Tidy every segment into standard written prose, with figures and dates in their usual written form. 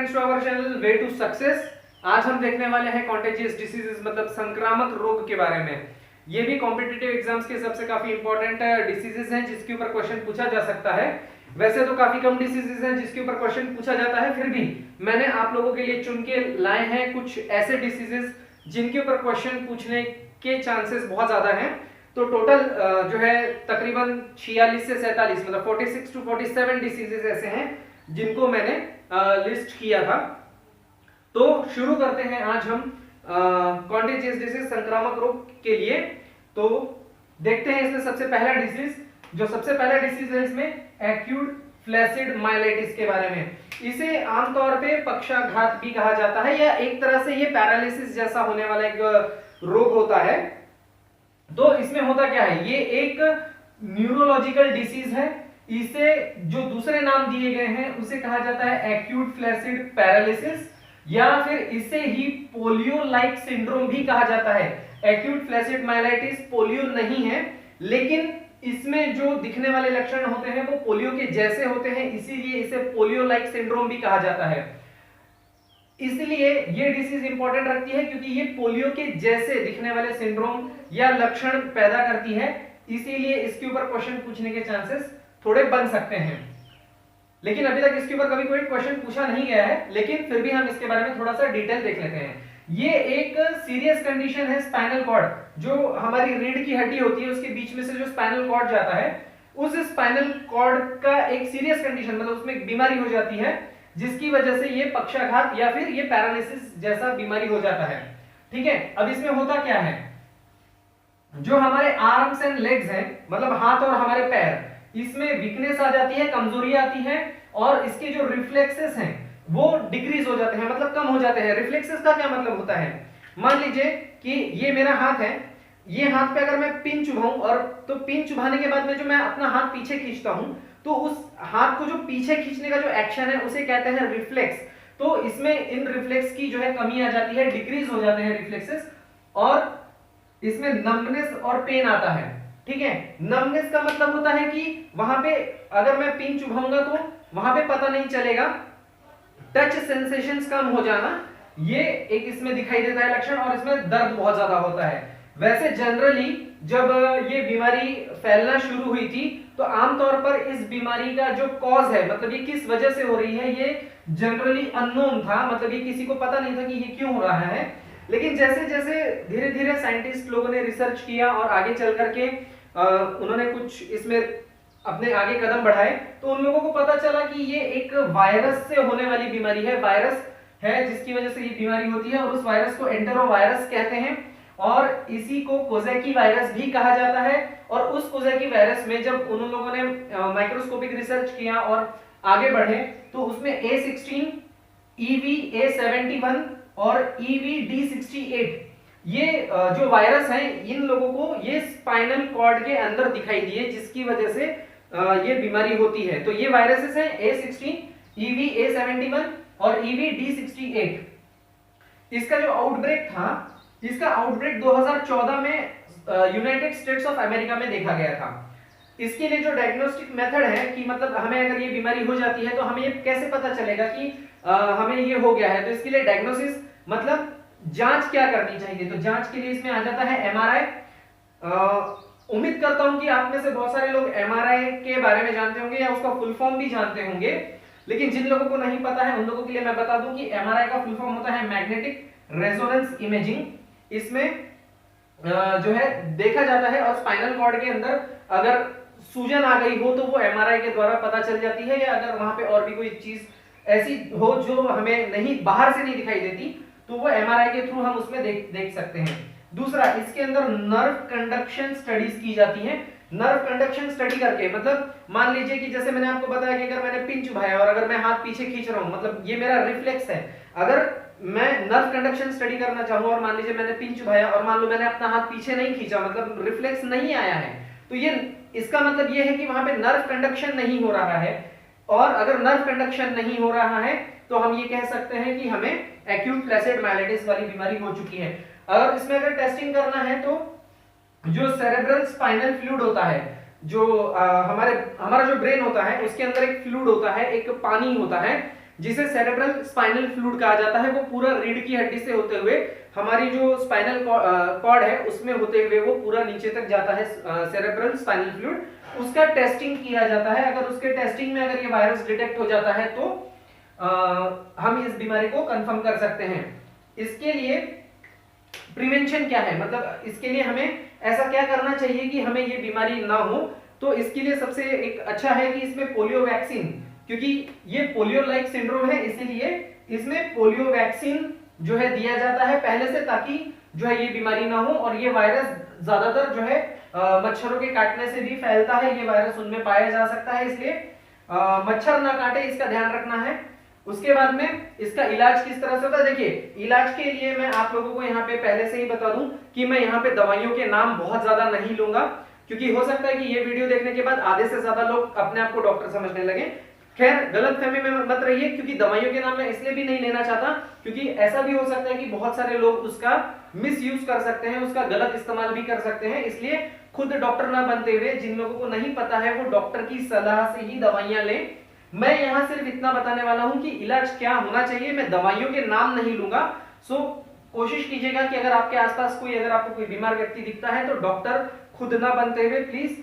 Friends to our channel way to success. आज हम देखने वाले हैं कॉन्टेजियस डिसीजेस मतलब संक्रामक रोग के बारे में। ये भी कॉम्पिटिटिव एग्जाम्स के सबसे काफी इंपॉर्टेंट डिसीजेस हैं जिसके ऊपर क्वेश्चन पूछा जा सकता है। वैसे तो काफी कम डिसीजेस हैं जिसके ऊपर क्वेश्चन पूछा जाता है, फिर भी मैंने आप लोगों के लिए चुन के लाए हैं कुछ ऐसे डिसीजेस जिनके ऊपर क्वेश्चन पूछने के चांसेस बहुत ज्यादा हैं। तो टोटल जो है तकरीबन 46 से 47 मतलब 46 टू 47 डिसीजेस ऐसे हैं जिनको मैंने लिस्ट किया था। तो शुरू करते हैं आज हम कॉन्टेजियस डिसीज संक्रामक रोग के लिए। तो देखते हैं इसमें सबसे पहला डिसीज, जो सबसे पहला डिसीज है इसमें एक्यूट फ्लैसिड माइलेटिस के बारे में। इसे आमतौर पे पक्षाघात भी कहा जाता है या एक तरह से ये पैरालिसिस जैसा होने वाला एक रोग होता है। तो इसमें होता क्या है, ये एक न्यूरोलॉजिकल डिसीज है। इसे जो दूसरे नाम दिए गए हैं उसे कहा जाता है एक्यूट फ्लैसिड पैरालिसिस या फिर इसे ही पोलियो लाइक सिंड्रोम भी कहा जाता है। एक्यूट फ्लैसिड माइलेटिस पोलियो नहीं है, लेकिन इसमें जो दिखने वाले लक्षण होते हैं वो पोलियो के जैसे होते हैं, इसीलिए इसे पोलियो लाइक सिंड्रोम भी कहा जाता है। इसलिए ये डिसीज इंपॉर्टेंट रखती है क्योंकि ये पोलियो के जैसे दिखने वाले सिंड्रोम या लक्षण पैदा करती है, इसीलिए इसके ऊपर क्वेश्चन पूछने के चांसेस थोड़े बन सकते हैं। लेकिन अभी तक इसके ऊपर कभी कोई क्वेश्चन पूछा नहीं गया है, लेकिन फिर भी हम इसके बारे में थोड़ा सा डिटेल देख लेते हैं। ये एक सीरियस कंडीशन है स्पाइनल कॉर्ड, जो हमारी रीढ़ की हड्डी होती है उसके बीच में से जो स्पाइनल कॉर्ड जाता है, उस स्पाइनल कॉर्ड का एक सीरियस कंडीशन मतलब उसमें एक बीमारी हो जाती है जिसकी वजह से ये पक्षाघात या फिर ये पैरालिसिस जैसा बीमारी हो जाता है। ठीक है, अब इसमें होता क्या है, जो हमारे आर्म्स एंड लेग्स हैं मतलब हाथ और हमारे पैर, इसमें वीकनेस आ जाती है, कमजोरी आती है और इसके जो रिफ्लेक्सेस हैं वो डिक्रीज हो जाते हैं मतलब कम हो जाते हैं। रिफ्लेक्सेस का क्या मतलब होता है, मान लीजिए कि ये मेरा हाथ है, ये हाथ पे अगर मैं पिन चुभाऊं और तो पिन चुभाने के बाद में जो मैं अपना हाथ पीछे खींचता हूं तो उस हाथ को जो पीछे खींचने का जो एक्शन है उसे कहते हैं रिफ्लेक्स। तो इसमें इन रिफ्लेक्स की जो है कमी आ जाती है, डिक्रीज हो जाते हैं रिफ्लेक्सेस और इसमें नम्बनेस और पेन आता है। ठीक है, नम्बनेस का मतलब होता है कि वहां पे अगर मैं पिन चुभाऊंगा तो वहां पे पता नहीं चलेगा, टच सेंसेशंस कम हो जाना, ये एक इसमें दिखाई देता है लक्षण, और इसमें दर्द बहुत ज्यादा होता है। वैसे जनरली जब ये बीमारी फैलना शुरू हुई थी तो आमतौर पर इस बीमारी का जो कॉज है मतलब ये किस वजह से हो रही है ये जनरली अननोन था, मतलब ये किसी को पता नहीं था कि ये क्यों हो रहा है। लेकिन जैसे जैसे धीरे धीरे साइंटिस्ट लोगों ने रिसर्च किया और आगे चल करके उन्होंने कुछ इसमें अपने आगे कदम बढ़ाए तो उन लोगों को पता चला कि ये एक वायरस से होने वाली बीमारी है, वायरस है जिसकी वजह से ये बीमारी होती है और उस वायरस को एंटेरोवायरस कहते हैं और इसी को कोज़ेकी वायरस भी कहा जाता है। और उस कोज़ेकी वायरस में जब उन लोगों ने माइक्रोस्कोपिक रिसर्च किया और आगे बढ़े तो उसमें A16, EVA71 और EVD68 ये जो वायरस हैं इन लोगों को ये स्पाइनल कॉर्ड के अंदर दिखाई दिए जिसकी वजह से ये बीमारी होती है। तो ये वायरसेस हैं A16, EVA71 और EVD68। इसका जो आउटब्रेक था, इसका आउटब्रेक 2014 में यूनाइटेड स्टेट्स ऑफ अमेरिका में देखा गया था। इसके लिए जो डायग्नोस्टिक मेथड है कि मतलब हमें अगर ये बीमारी हो जाती है तो हमें ये कैसे पता चलेगा कि हमें ये हो गया है, तो इसके लिए डायग्नोसिस मतलब जांच क्या करनी चाहिए, तो जांच के लिए इसमें आ जाता है MRI। उम्मीद करता हूं कि आप में से बहुत सारे लोग MRI के बारे में जानते होंगे या उसका फुल फॉर्म भी जानते होंगे, लेकिन जिन लोगों को नहीं पता है उन लोगों के लिए मैं बता दूं कि MRI का फुल फॉर्म होता है मैग्नेटिक रेजोनेंस इमेजिंग। इसमें जो है देखा जाता है और स्पाइनल कॉर्ड के अंदर अगर सूजन आ गई हो तो वो MRI के द्वारा पता चल जाती है, या अगर वहां पे और भी कोई चीज ऐसी हो जो हमें नहीं बाहर से नहीं दिखाई देती तो वो MRI के थ्रू हम उसमें देख सकते हैं। दूसरा, इसके अंदर नर्व कंडक्शन स्टडीज की जाती हैं। नर्व कंडक्शन स्टडी करके मतलब मान लीजिए कि जैसे मैंने आपको बताया कि अगर मैंने पिन चुभाया और अगर मैं हाथ पीछे खींच रहा हूं मतलब ये मेरा रिफ्लेक्स है, अगर मैं नर्व कंडक्शन स्टडी करना चाहूं और मान लीजिए मैंने पिन चुभाया और मान लो मैंने अपना हाथ पीछे नहीं खींचा मतलब रिफ्लेक्स नहीं आया है, तो ये इसका मतलब ये है कि वहां पे नर्व कंडक्शन नहीं हो रहा है, और अगर नर्व कंडक्शन नहीं हो रहा है तो हम ये कह सकते हैं कि हमें एक्यूट फ्लैसिड माइलेटिस वाली बीमारी हो चुकी है। और इसमें अगर टेस्टिंग करना है तो जो सेरेब्रल स्पाइनल फ्लूइड होता है, जो हमारा जो ब्रेन होता है उसके अंदर एक फ्लूइड होता है, एक पानी होता है जिसे सेरेब्रल स्पाइनल फ्लूइड कहा जाता है। वो पूरा रीढ़ की हड्डी से होते हुए हमारी जो स्पाइनल कॉर्ड है उसमें होते हुए वो पूरा नीचे तक जाता है सेरेब्रल स्पाइनल फ्लूइड। उसका टेस्टिंग किया जाता है। अगर उसके टेस्टिंग में अगर ये वायरस डिटेक्ट हो जाता है तो हम इस बीमारी को कंफर्म कर सकते हैं। इसके लिए प्रिवेंशन क्या है, मतलब इसके लिए हमें ऐसा क्या करना चाहिए कि हमें ये बीमारी ना हो। तो इसके लिए सबसे एक अच्छा है कि इसमें पोलियो वैक्सीन, क्योंकि ये पोलियो लाइक सिंड्रोम है इसीलिए इसमें पोलियो वैक्सीन जो है दिया जाता है पहले से, ताकि जो है ये बीमारी ना हो। और ये वायरस ज्यादातर जो है मच्छरों के काटने से भी फैलता है, ये वायरस उनमें पाया जा सकता है, इसलिए मच्छर ना काटे इसका ध्यान रखना है। उसके बाद में इसका इलाज किस तरह से होता है, देखिए इलाज के लिए मैं आप लोगों को यहाँ पे पहले से ही बता दूं कि मैं यहाँ पे दवाइयों के नाम बहुत ज्यादा नहीं लूंगा, क्योंकि हो सकता है कि ये वीडियो देखने के बाद आधे से ज्यादा लोग अपने आप को डॉक्टर समझने लगे। खैर गलतफहमी में मत रहिए, क्योंकि दवाइयों के नाम मैं इसलिए भी नहीं लेना चाहता क्योंकि ऐसा भी हो सकता है कि बहुत सारे लोग उसका मिसयूज कर सकते हैं, उसका गलत इस्तेमाल भी कर सकते हैं। इसलिए खुद डॉक्टर ना बनते हुए जिन लोगों को नहीं पता है वो डॉक्टर की सलाह से ही दवाइयां लें। मैं यहां सिर्फ इतना बताने वाला हूं कि इलाज क्या होना चाहिए, मैं दवाइयों के नाम नहीं लूंगा। सो कोशिश कीजिएगा कि अगर आपके आसपास अगर आपको कोई बीमार व्यक्ति दिखता है तो डॉक्टर खुद ना बनते हुए प्लीज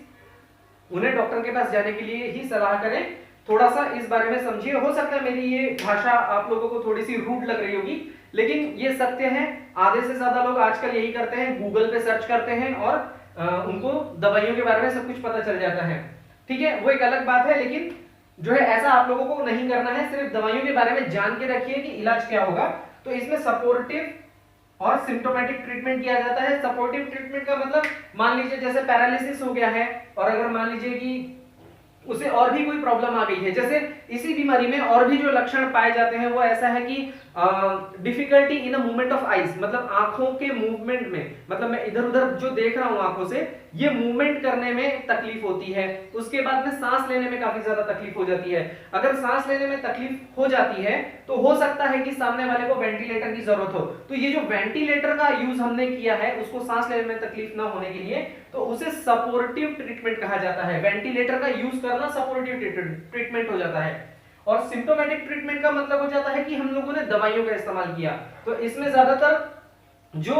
उन्हें डॉक्टर के पास जाने के लिए ही सलाह करें। थोड़ा सा इस बारे में समझिए। हो सकता है मेरी ये भाषा आप लोगों को थोड़ी सी रूड लग रही होगी, लेकिन ये सत्य है। आधे से ज्यादा लोग आजकल यही करते हैं, गूगल पे सर्च करते हैं और उनको दवाइयों के बारे में सब कुछ पता चल जाता है। ठीक है, वो एक अलग बात है, लेकिन जो है ऐसा आप लोगों को नहीं करना है। सिर्फ दवाइयों के बारे में जान के रखिए कि इलाज क्या होगा। तो इसमें सपोर्टिव और सिम्टोमेटिक ट्रीटमेंट किया जाता है। सपोर्टिव ट्रीटमेंट का मतलब मान लीजिए जैसे पैरालिसिस हो गया है और अगर मान लीजिए कि उसे और भी कोई प्रॉब्लम आ गई है, जैसे इसी बीमारी में और भी जो लक्षण पाए जाते हैं वो ऐसा है कि difficulty in a movement of eyes, मतलब आंखों के मूवमेंट में, मतलब मैं इधर उधर जो देख रहा हूं आंखों से ये मूवमेंट करने में तकलीफ होती है। उसके बाद में सांस लेने में काफी ज्यादा तकलीफ हो जाती है। अगर सांस लेने में तकलीफ हो जाती है तो हो सकता है कि सामने वाले को वेंटिलेटर की जरूरत हो। तो ये जो वेंटिलेटर का यूज हमने किया है उसको सांस लेने में तकलीफ ना होने के लिए, तो उसे सपोर्टिव ट्रीटमेंट कहा जाता है। वेंटिलेटर का यूज करना सपोर्टिव ट्रीटमेंट हो जाता है। और सिम्टोमेटिक ट्रीटमेंट का मतलब हो जाता है कि हम लोगों ने दवाइयों का इस्तेमाल किया। तो इसमें ज्यादातर जो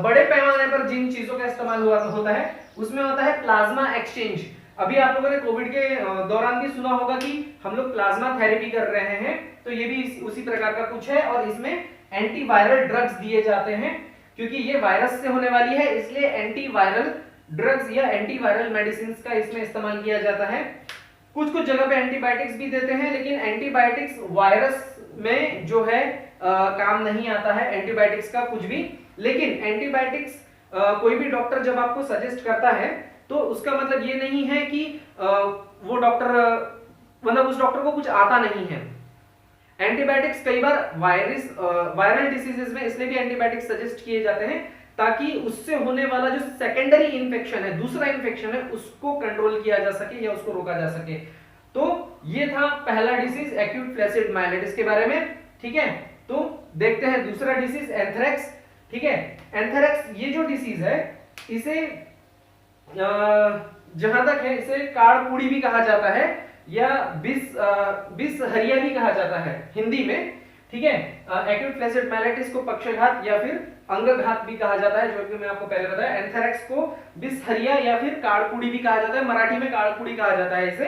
बड़े पैमाने पर जिन चीजों का इस्तेमाल होता है उसमें होता है प्लाज्मा एक्सचेंज। अभी आप लोगों ने कोविड के दौरान भी सुना होगा कि हम लोग प्लाज्मा थेरेपी कर रहे हैं, तो ये भी उसी प्रकार का कुछ है। और इसमें एंटीवायरल ड्रग्स दिए जाते हैं, क्योंकि ये वायरस से होने वाली है, इसलिए एंटीवायरल ड्रग्स या एंटीवायरल मेडिसिन का इसमें इस्तेमाल किया जाता है। कुछ कुछ जगह पे एंटीबायोटिक्स भी देते हैं, लेकिन एंटीबायोटिक्स वायरस में जो है काम नहीं आता है एंटीबायोटिक्स का कुछ भी। लेकिन एंटीबायोटिक्स कोई भी डॉक्टर जब आपको सजेस्ट करता है तो उसका मतलब ये नहीं है कि वो डॉक्टर मतलब उस डॉक्टर को कुछ आता नहीं है। एंटीबायोटिक्स कई बार वायरल डिसीजेस में इसलिए भी एंटीबायोटिक्स सजेस्ट किए जाते हैं ताकि उससे होने वाला जो सेकेंडरी इन्फेक्शन है, दूसरा इन्फेक्शन है, उसको कंट्रोल किया जा सके या उसको रोका जा सके। तो ये था पहला डिसीज एक्यूट फ्लैसिड माइलिटिस के बारे में। ठीक है, तो देखते हैं दूसरा डिसीज एंथ्रेक्स। ठीक है, एंथ्रेक्स ये जो डिसीज है इसे जहां तक है इसे काड़पूड़ी भी कहा जाता है या बिसहरिया भी कहा जाता है हिंदी में। ठीक है, एक्यूट फ्लैसिड माइलिटिस को पक्षघात या फिर अंगघात भी कहा जाता है, जो कि मैं आपको पहले बताया। एंथ्रेक्स को बिसहरिया या फिर काड़पूड़ी भी कहा जाता है, मराठी में काड़पूड़ी कहा जाता है इसे।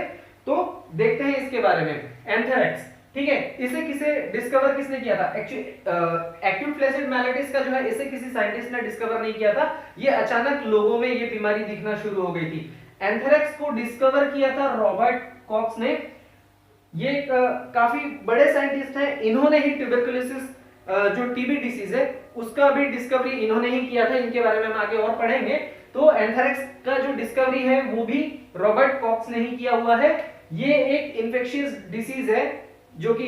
तो देखते हैं इसके बारे में। एंथ्रेक्स, ठीक है, इसे डिस्कवर किसने किया था? एक्यूट फ्लैसिड माइलिटिस का जो है इसे किसी साइंटिस्ट ने डिस्कवर नहीं किया था, ये अचानक लोगों में ये बीमारी दिखना शुरू हो गई थी। एंथ्रेक्स को डिस्कवर किया था रॉबर्ट कॉक्स ने। ये काफी बड़े साइंटिस्ट हैं, इन्होंने ही ट्यूबरकुलोसिस जो टीबी डिसीज है उसका भी डिस्कवरी इन्होंने ही किया था। इनके बारे में हम आगे और पढ़ेंगे। तो एंथ्रेक्स का जो डिस्कवरी है वो भी रॉबर्ट कॉक्स ने ही किया हुआ है। ये एक इन्फेक्शियस डिसीज है जो कि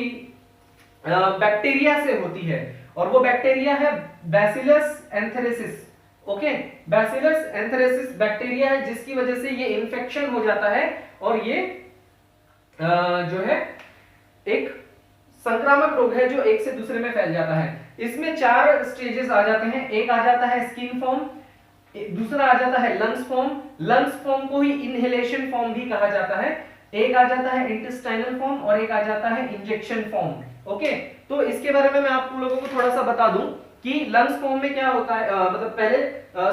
बैक्टीरिया से होती है, और वो बैक्टीरिया है बैसिलस एंथेरेसिस। ओके, बैसिलस एंथेरेसिस बैक्टीरिया है जिसकी वजह से ये इन्फेक्शन हो जाता है और ये जो है एक संक्रामक रोग है जो एक से दूसरे में फैल जाता है। इसमें 4 स्टेजेस आ जाते हैं। एक आ जाता है स्किन फॉर्म, दूसरा आ जाता है लंग्स फॉर्म, लंग्स फॉर्म को ही इनहेलेशन फॉर्म भी कहा जाता है, एक आ जाता है इंटेस्टाइनल फॉर्म और एक आ जाता है इंजेक्शन फॉर्म। ओके, तो इसके बारे में मैं आप लोगों को थोड़ा सा बता दूं कि लंग्स फॉर्म में क्या होता है, मतलब पहले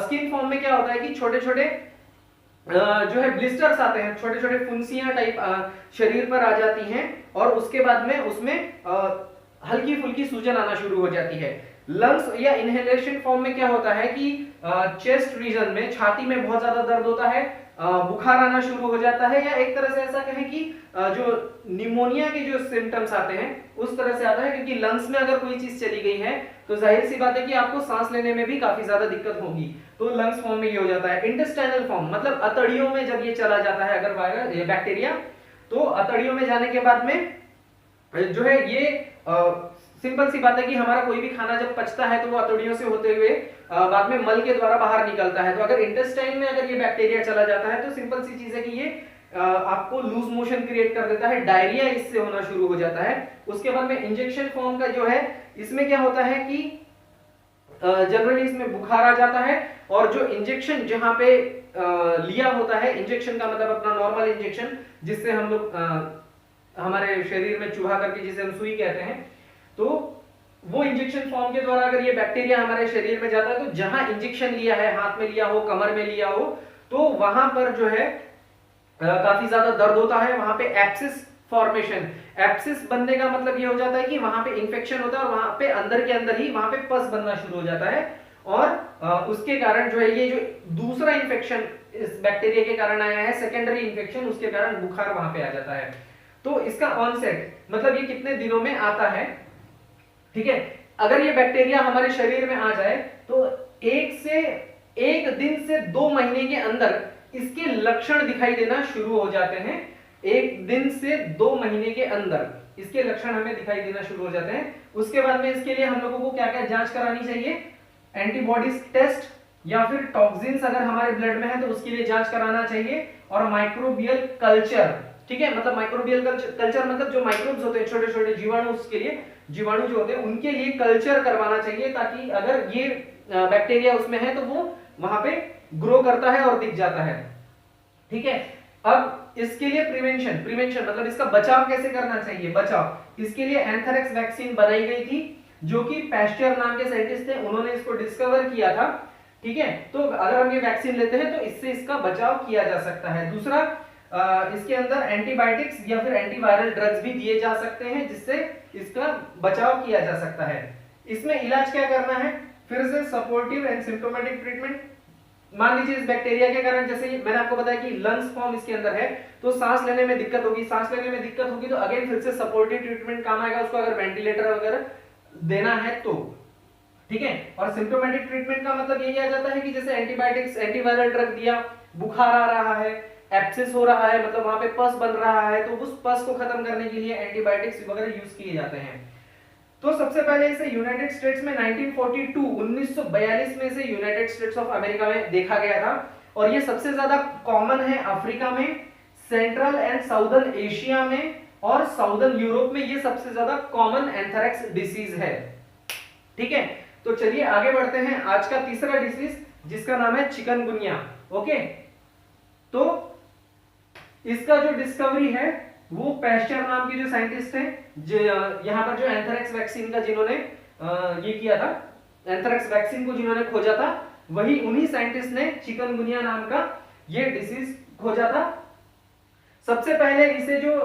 स्किन फॉर्म में क्या होता है कि छोटे छोटे जो है ब्लिस्टर्स आते हैं, छोटे छोटे फुंसियां टाइप शरीर पर आ जाती हैं और उसके बाद में उसमें हल्की फुल्की सूजन आना शुरू हो जाती है। लंग्स या इनहेलेशन फॉर्म में क्या होता है कि चेस्ट रीजन में, छाती में बहुत ज्यादा दर्द होता है, बुखार आना शुरू हो जाता है, या एक तरह से ऐसा कहें कि जो निमोनिया के जो सिम्टम्स आते हैं उस तरह से आता है, क्योंकि लंग्स में अगर कोई चीज चली गई है तो जाहिर सी बात है कि आपको सांस लेने में भी काफी ज्यादा दिक्कत होगी। तो लंग्स फॉर्म में ये हो जाता है। इंटेस्टाइनल फॉर्म मतलब अतड़ियों में जब ये चला जाता है अगर वायरस बैक्टीरिया, तो अतड़ियों में जाने के बाद में जो है ये सिंपल सी बात है कि हमारा कोई भी खाना जब पचता है तो वो अतड़ियों से होते हुए बाद में मल के द्वारा बाहर निकलता है। तो अगर इंटेस्टाइन में अगर ये बैक्टीरिया चला जाता है तो सिंपल सी चीज है कि ये आपको लूज मोशन क्रिएट कर देता है, डायरिया इससे होना शुरू हो जाता है। उसके बाद में इंजेक्शन फॉर्म का जो है, इसमें क्या होता है कि जनरली इसमें बुखार आ जाता है और जो इंजेक्शन जहां पे लिया होता है, इंजेक्शन का मतलब अपना नॉर्मल इंजेक्शन जिससे हम लोग हमारे शरीर में चूहा करके जिसे हम सुई कहते हैं, तो वो इंजेक्शन फॉर्म के द्वारा अगर ये बैक्टीरिया हमारे शरीर में जाता है तो जहां इंजेक्शन लिया है, हाथ में लिया हो, कमर में लिया हो, तो वहां पर जो है काफी ज्यादा दर्द होता है, वहां पे एब्सिस फॉर्मेशन, एब्सिस बनने का मतलब ये हो जाता है कि वहां पे इंफेक्शन होता है और वहां पे अंदर के अंदर ही वहां पे पस बनना शुरू हो जाता है और उसके कारण जो है ये जो दूसरा इंफेक्शन इस बैक्टीरिया के कारण आया है, सेकेंडरी इंफेक्शन, उसके कारण बुखार वहां पे आ जाता है। तो इसका ऑनसेट मतलब ये कितने दिनों में आता है, ठीक है। अगर ये बैक्टीरिया हमारे शरीर में आ जाए तो एक दिन से 2 महीने के अंदर इसके लक्षण दिखाई देना शुरू हो जाते हैं। 1 दिन से 2 महीने के अंदर इसके लक्षण हमें दिखाई देना शुरू हो जाते हैं। उसके बाद में इसके लिए हम लोगों को क्या क्या जांच करानी चाहिए, एंटीबॉडीज टेस्ट या फिर टॉक्सिन्स अगर हमारे ब्लड में है तो उसके लिए जांच कराना चाहिए, और माइक्रोबियल कल्चर, ठीक है। मतलब माइक्रोबियल कल्चर मतलब जो माइक्रोब्स होते हैं, छोटे छोटे जीवाणु, उसके लिए जीवाणु जो होते हैं उनके लिए कल्चर करवाना चाहिए, ताकि अगर ये बैक्टीरिया उसमें है तो वो वहां पे ग्रो करता है और दिख जाता है, ठीक है। अब इसके लिए प्रिवेंशन मतलब इसका बचाव कैसे करना चाहिए, बचाव इसके लिए एंथ्रेक्स वैक्सीन बनाई गई थी, जो कि पैस्चर नाम के साइंटिस्ट थे, उन्होंने इसको डिस्कवर किया था, ठीक है। तो अगर हम ये वैक्सीन लेते हैं तो इससे इसका बचाव किया जा सकता है। दूसरा, इसके अंदर एंटीबायोटिक्स या फिर एंटीवायरल ड्रग्स भी दिए जा सकते हैं जिससे इसका बचाव किया जा सकता है। इसमें इलाज क्या करना है, फिर से सपोर्टिव एंड सिम्प्टोमेटिक ट्रीटमेंट। मान लीजिए इस बैक्टीरिया के कारण, जैसे मैंने आपको बताया कि लंग्स फॉर्म इसके अंदर है, तो सांस लेने में दिक्कत होगी, सांस लेने में दिक्कत होगी तो अगेन फिर से सपोर्टिव ट्रीटमेंट काम आएगा, उसको अगर वेंटिलेटर वगैरह देना है तो, ठीक है। और सिम्प्टोमेटिक ट्रीटमेंट का मतलब यही आ जाता है कि जैसे एंटीबायोटिक्स, एंटीवायरल ड्रग दिया, बुखार आ रहा है, एब्सिस हो रहा है, मतलब वहां पे पस बन रहा है, तो उस पस को खत्म करने के लिए एंटीबायोटिक्स वगैरह यूज किए जाते हैं। तो सबसे पहले इसे यूनाइटेड स्टेट्स में 1942 में से यूनाइटेड स्टेट्स ऑफ अमेरिका में देखा गया था, और ये सबसे ज्यादा कॉमन है अफ्रीका में, सेंट्रल एंड साउदर्न एशिया में और साउदर्न यूरोप में। ये सबसे ज्यादा कॉमन एंथ्रेक्स डिसीज है, ठीक है। तो चलिए आगे बढ़ते हैं। आज का तीसरा डिसीज जिसका नाम है चिकनगुनिया, ओके। तो इसका जो डिस्कवरी है वो पैस्चर नाम के जो साइंटिस्ट हैं, यहाँ पर जो एंथ्रेक्स वैक्सीन का जिन्होंने ये किया था, एंथ्रेक्स वैक्सीन को जिन्होंने खोजा था, वही उन्हीं साइंटिस्ट ने चिकनगुनिया नाम का ये डिसीज खोजा था। सबसे पहले इसे जो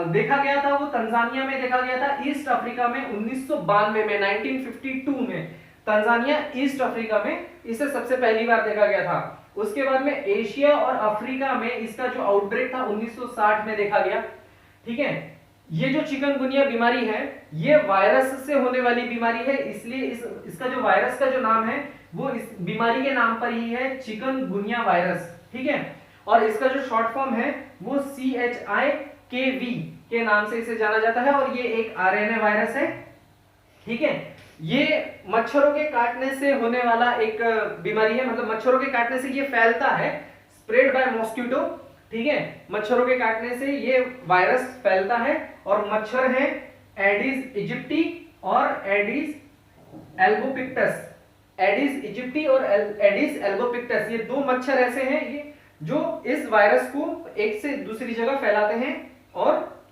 देखा गया था वो तंजानिया में देखा गया था, ईस्ट अफ्रीका में 1992 में, 1952 में तंजानिया ईस्ट अफ्रीका में इसे सबसे पहली बार देखा गया था। उसके बाद में एशिया और अफ्रीका में इसका जो आउटब्रेक था 1960 में देखा गया, ठीक है। ये जो चिकनगुनिया बीमारी है ये वायरस से होने वाली बीमारी है, इसलिए इसका जो वायरस का जो नाम है वो इस बीमारी के नाम पर ही है, चिकनगुनिया वायरस, ठीक है। और इसका जो शॉर्ट फॉर्म है वो CHIKV के नाम से इसे जाना जाता है, और ये एक RNA वायरस है, ठीक है। ये मच्छरों के काटने से होने वाला एक बीमारी है, मतलब मच्छरों के काटने से ये फैलता है, स्प्रेड बाय मॉस्किटो, ठीक है। मच्छरों के काटने से ये वायरस फैलता है, और मच्छर है एडिस इजिप्टी और एडिस एल्बोपिक्टस। एडिस इजिप्टी और एडिस एल्बोपिक्टस, ये 2 मच्छर ऐसे हैं ये जो इस वायरस को एक से दूसरी जगह फैलाते हैं और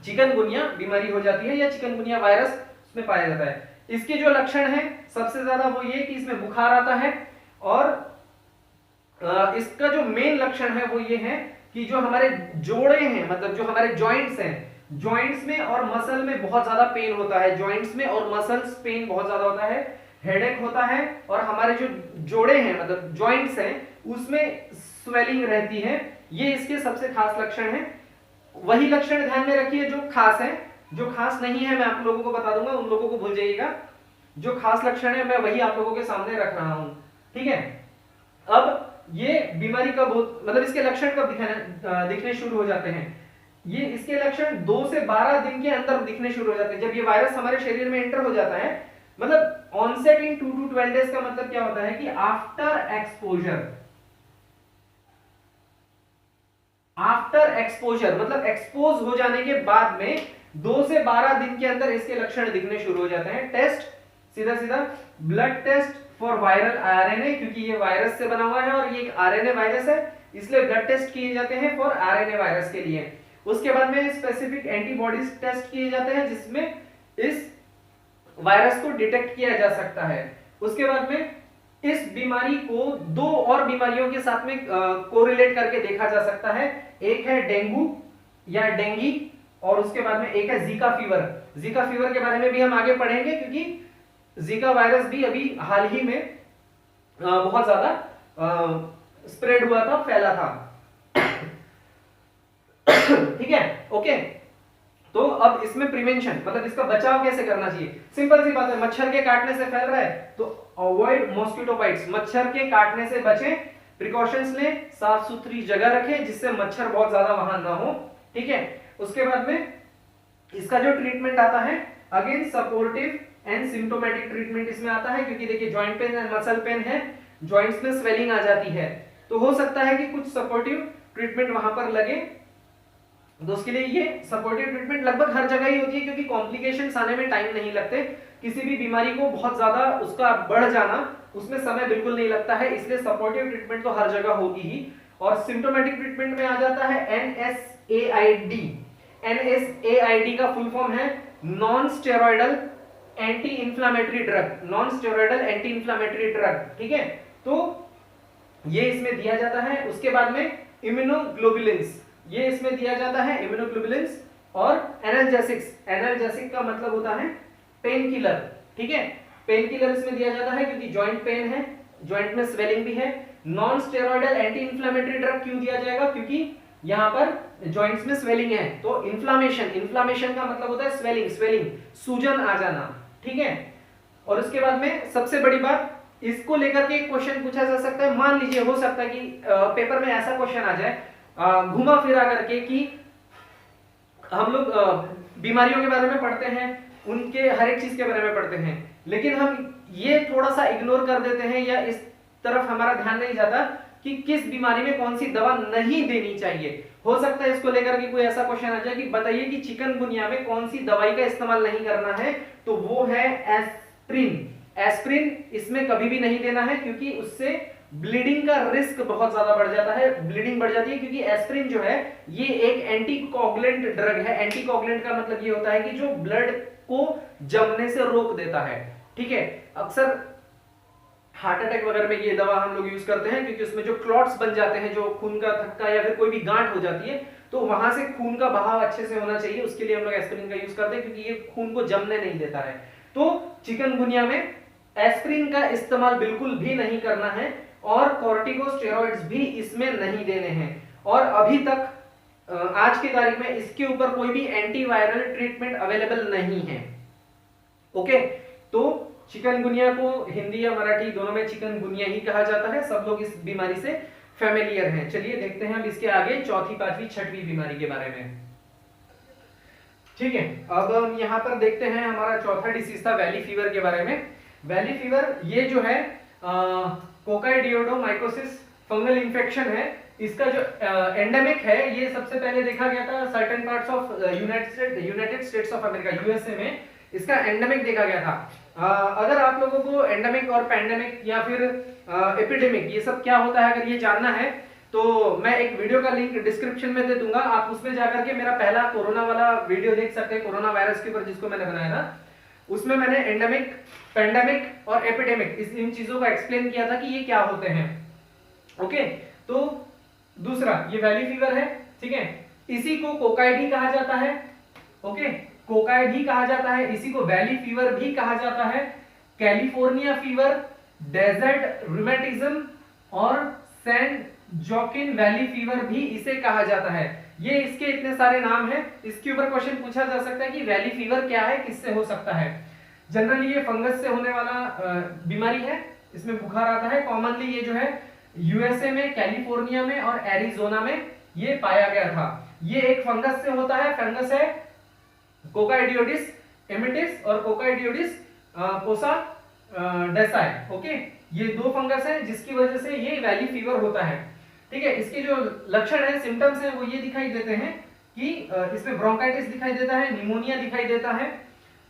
चिकनगुनिया बीमारी हो जाती है या चिकनगुनिया वायरस उसमें पाया जाता है। इसके जो लक्षण है सबसे ज्यादा वो ये कि इसमें बुखार आता है, और इसका जो मेन लक्षण है वो ये है कि जो हमारे जोड़े हैं, मतलब जो हमारे जॉइंट्स हैं, जॉइंट्स में और मसल में बहुत ज्यादा पेन होता है, जॉइंट्स में और मसल्स पेन बहुत ज्यादा होता है, हेडेक होता है, और हमारे जो जोड़े हैं मतलब जॉइंट्स हैं उसमें स्वेलिंग रहती है। ये इसके सबसे खास लक्षण है। वही लक्षण ध्यान में रखिए जो खास है, जो खास नहीं है मैं आप लोगों को बता दूंगा, उन लोगों को भूल जाइएगा। जो खास लक्षण है मैं वही आप लोगों के सामने रख रहा हूं, ठीक है। अब ये बीमारी का बहुत मतलब इसके लक्षण कब दिखने शुरू हो जाते हैं, ये इसके लक्षण 2 से 12 दिन के अंदर दिखने शुरू हो जाते हैं। जब ये वायरस हमारे शरीर में एंटर हो जाता है, मतलब ऑनसेट इन 2 to 12 डेज का मतलब क्या होता है कि आफ्टर एक्सपोजर मतलब एक्सपोज हो जाने के बाद में 2 से 12 दिन के अंदर इसके लक्षण दिखने शुरू हो जाते हैं। टेस्ट सीधा सीधा blood test for viral RNA, क्योंकि ये वायरस से बना हुआ है और ये एक आरएनए वायरस है, इसलिए ब्लड टेस्ट किए जाते हैं फॉर आरएनए वायरस के लिए। उसके बाद में स्पेसिफिक एंटीबॉडीज टेस्ट किए जाते हैं जिसमें इस वायरस को डिटेक्ट किया जा सकता है। उसके बाद में इस बीमारी को 2 और बीमारियों के साथ में कोरिलेट करके देखा जा सकता है। एक है डेंगू या डेंगी, और उसके बाद में एक है जीका फीवर। जीका फीवर के बारे में भी हम आगे पढ़ेंगे, क्योंकि जीका वायरस भी अभी हाल ही में बहुत ज्यादा स्प्रेड हुआ था, फैला था। ठीक है, ओके। तो अब इसमें प्रिवेंशन मतलब इसका बचाव कैसे करना चाहिए, सिंपल सी बात है, मच्छर के काटने से फैल रहा है तो अवॉइड मॉस्किटो बाइट्स, मच्छर के काटने से बचें, प्रिकॉशंस लें, साफ सुथरी जगह रखें जिससे मच्छर बहुत ज्यादा वहां ना हो, ठीक है। उसके बाद में इसका जो ट्रीटमेंट आता है, again supportive and symptomatic treatment इसमें आता है, क्योंकि देखिए joint pain and muscle pain है, जॉइंट्स में स्वेलिंग आ जाती है, तो हो सकता है कि कुछ सपोर्टिव ट्रीटमेंट वहां पर लगे। तो उसके लिए ये सपोर्टिव ट्रीटमेंट लगभग हर जगह ही होती है, क्योंकि कॉम्प्लिकेशंस आने में टाइम नहीं लगते। किसी भी बीमारी को बहुत ज्यादा उसका बढ़ जाना उसमें समय बिल्कुल नहीं लगता है, इसलिए सपोर्टिव ट्रीटमेंट तो हर जगह होगी ही। और सिम्टोमेटिक ट्रीटमेंट में आ जाता है NSAID। NSAID का फुल फॉर्म है non steroidal anti inflammatory drug, non steroidal anti inflammatory drug, ठीक है। तो ये इसमें दिया जाता है। उसके बाद में इम्यूनोग्लोबुलिन्स, ये इसमें दिया जाता है इम्यूनोग्लोबुलिन्स, और एनाल्जेसिक्स, एनाल्जेसिक का मतलब होता है पेन किलर, ठीक है। पेन किलर इसमें दिया जाता है क्योंकि जॉइंट पेन है, जॉइंट में स्वेलिंग भी है। Non steroidal anti inflammatory drug क्यों दिया जाएगा, क्योंकि यहां पर जॉइंट्स में स्वेलिंग है, तो इन्फ्लामेशन, इन्फ्लामेशन का मतलब होता है स्वेलिंग, स्वेलिंग सूजन आ जाना, ठीक है। और उसके बाद में सबसे बड़ी बात, इसको लेकर के एक क्वेश्चन पूछा जा सकता है, मान लीजिए हो सकता है कि पेपर में ऐसा क्वेश्चन आ जाए घुमा फिरा करके कि हम लोग बीमारियों के बारे में पढ़ते हैं, उनके हर एक चीज के बारे में पढ़ते हैं, लेकिन हम ये थोड़ा सा इग्नोर कर देते हैं या इस तरफ हमारा ध्यान नहीं जाता कि किस बीमारी में कौन सी दवा नहीं देनी चाहिए। हो सकता है इसको लेकर के कोई ऐसा क्वेश्चन आ जाए कि बताइए कि चिकनगुनिया में कौन सी दवाई का इस्तेमाल नहीं करना है, तो वो है एस्प्रिन। एस्प्रिन इसमें कभी भी नहीं देना है, क्योंकि उससे ब्लीडिंग का रिस्क बहुत ज्यादा बढ़ जाता है, ब्लीडिंग बढ़ जाती है, क्योंकि एस्प्रिन जो है ये एक एंटीकोगुलेंट ड्रग है। एंटीकोगुलेंट का मतलब ये होता है कि जो ब्लड को जमने से रोक देता है, ठीक है। अक्सर हार्ट अटैक वगैरह में ये दवा हम लोग यूज करते हैं, क्योंकि उसमें जो क्लॉट्स बन जाते हैं, जो खून का थक्का या फिर कोई भी गांठ हो जाती है, तो वहां से खून का बहाव अच्छे से होना चाहिए, उसके लिए हम लोग एस्प्रिन का यूज करते हैं, क्योंकि ये खून को जमने नहीं देता है। तो चिकनगुनिया में एस्प्रिन का इस्तेमाल बिल्कुल भी नहीं करना है, और कॉर्टिकोस्टेरॉइड्स भी इसमें नहीं देने हैं। और अभी तक आज की तारीख में इसके ऊपर कोई भी एंटीवायरल ट्रीटमेंट अवेलेबल नहीं है, ओके। तो चिकनगुनिया को हिंदी या मराठी दोनों में चिकनगुनिया ही कहा जाता है, सब लोग इस बीमारी से फेमिलियर हैं। चलिए देखते हैं अब इसके आगे चौथी, पांचवी, छठवीं बीमारी के बारे में, ठीक है। अब हम यहाँ पर देखते हैं हमारा चौथा डिसीज था वैली फीवर के बारे में। वैली फीवर ये जो है कोकाइडियोडोमाइकोसिस फंगल इंफेक्शन है। इसका जो एंडेमिक है ये सबसे पहले देखा गया था certain parts of United states of America, USA में इसका एंडेमिक देखा गया था। अगर आप लोगों को एंडेमिक और पैंडेमिक या फिर एपिडेमिक ये सब क्या होता है अगर ये जानना है, तो मैं एक वीडियो का लिंक डिस्क्रिप्शन में दे दूंगा, आप उसमें जाकर के मेरा पहला कोरोना वाला वीडियो देख सकते हैं, कोरोना वायरस के ऊपर जिसको मैंने बनाया था। उसमें मैंने एंडेमिक, पेंडेमिक और एपिडेमिक इन चीजों का एक्सप्लेन किया था कि ये क्या होते हैं। ओके, तो दूसरा ये वैली फीवर है, ठीक है, इसी को कोकाई भी कहा जाता है। ओके, कोकाई भी कहा जाता है, इसी को वैली फीवर भी कहा जाता है, कैलिफोर्निया फीवर, डेजर्ट रूमेटिज्म और सैन जोकिन वैली फीवर भी इसे कहा जाता है। ये इसके इतने सारे नाम हैं। इसके ऊपर क्वेश्चन पूछा जा सकता है कि वैली फीवर क्या है, किससे हो सकता है। जनरली ये फंगस से होने वाला बीमारी है, इसमें बुखार आता है। कॉमनली ये जो है यूएसए में, कैलिफोर्निया में और एरिजोना में ये पाया गया था। ये एक फंगस से होता है, फंगस है कोकाइडियोडिस एमिटिस और कोकाइडियोडिस पोसाडेसाई। ओके, ये दो फंगस है जिसकी वजह से ये वैली फीवर होता है। ठीक है, इसके जो लक्षण है, सिम्टम्स है, वो ये दिखाई देते हैं कि इसमें ब्रोंकाइटिस दिखाई देता है, निमोनिया दिखाई देता है।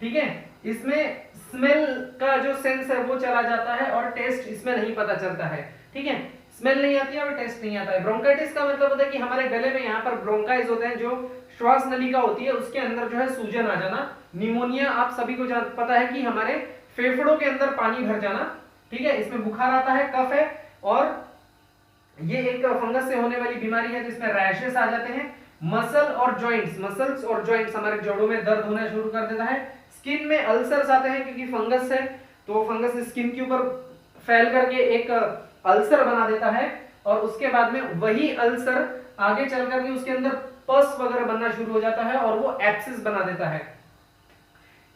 ठीक है, इसमें स्मेल का जो सेंस है वो चला जाता है और टेस्ट इसमें नहीं पता चलता है। ठीक है, स्मेल नहीं आती है और टेस्ट नहीं आता है। ब्रोंकाइटिस का मतलब होता है कि हमारे गले में यहाँ पर ब्रोंकाइज होते हैं, जो श्वास नलिका होती है उसके अंदर जो है सूजन आ जाना। निमोनिया आप सभी को पता है कि हमारे फेफड़ों के अंदर पानी भर जाना। ठीक है, इसमें बुखार आता है, कफ है, और ये एक फंगस से होने वाली बीमारी है जिसमें रैशेस आ जाते हैं। मसल्स और जॉइंट्स हमारे जोड़ों में दर्द होना शुरू कर देता है। स्किन में अल्सर्स आते हैं क्योंकि फंगस है, तो फंगस स्किन के ऊपर फैल करके एक अल्सर बना देता है और उसके बाद में वही अल्सर आगे चल करके उसके अंदर पस वगैरह बनना शुरू हो जाता है और वो एब्सिस बना देता है।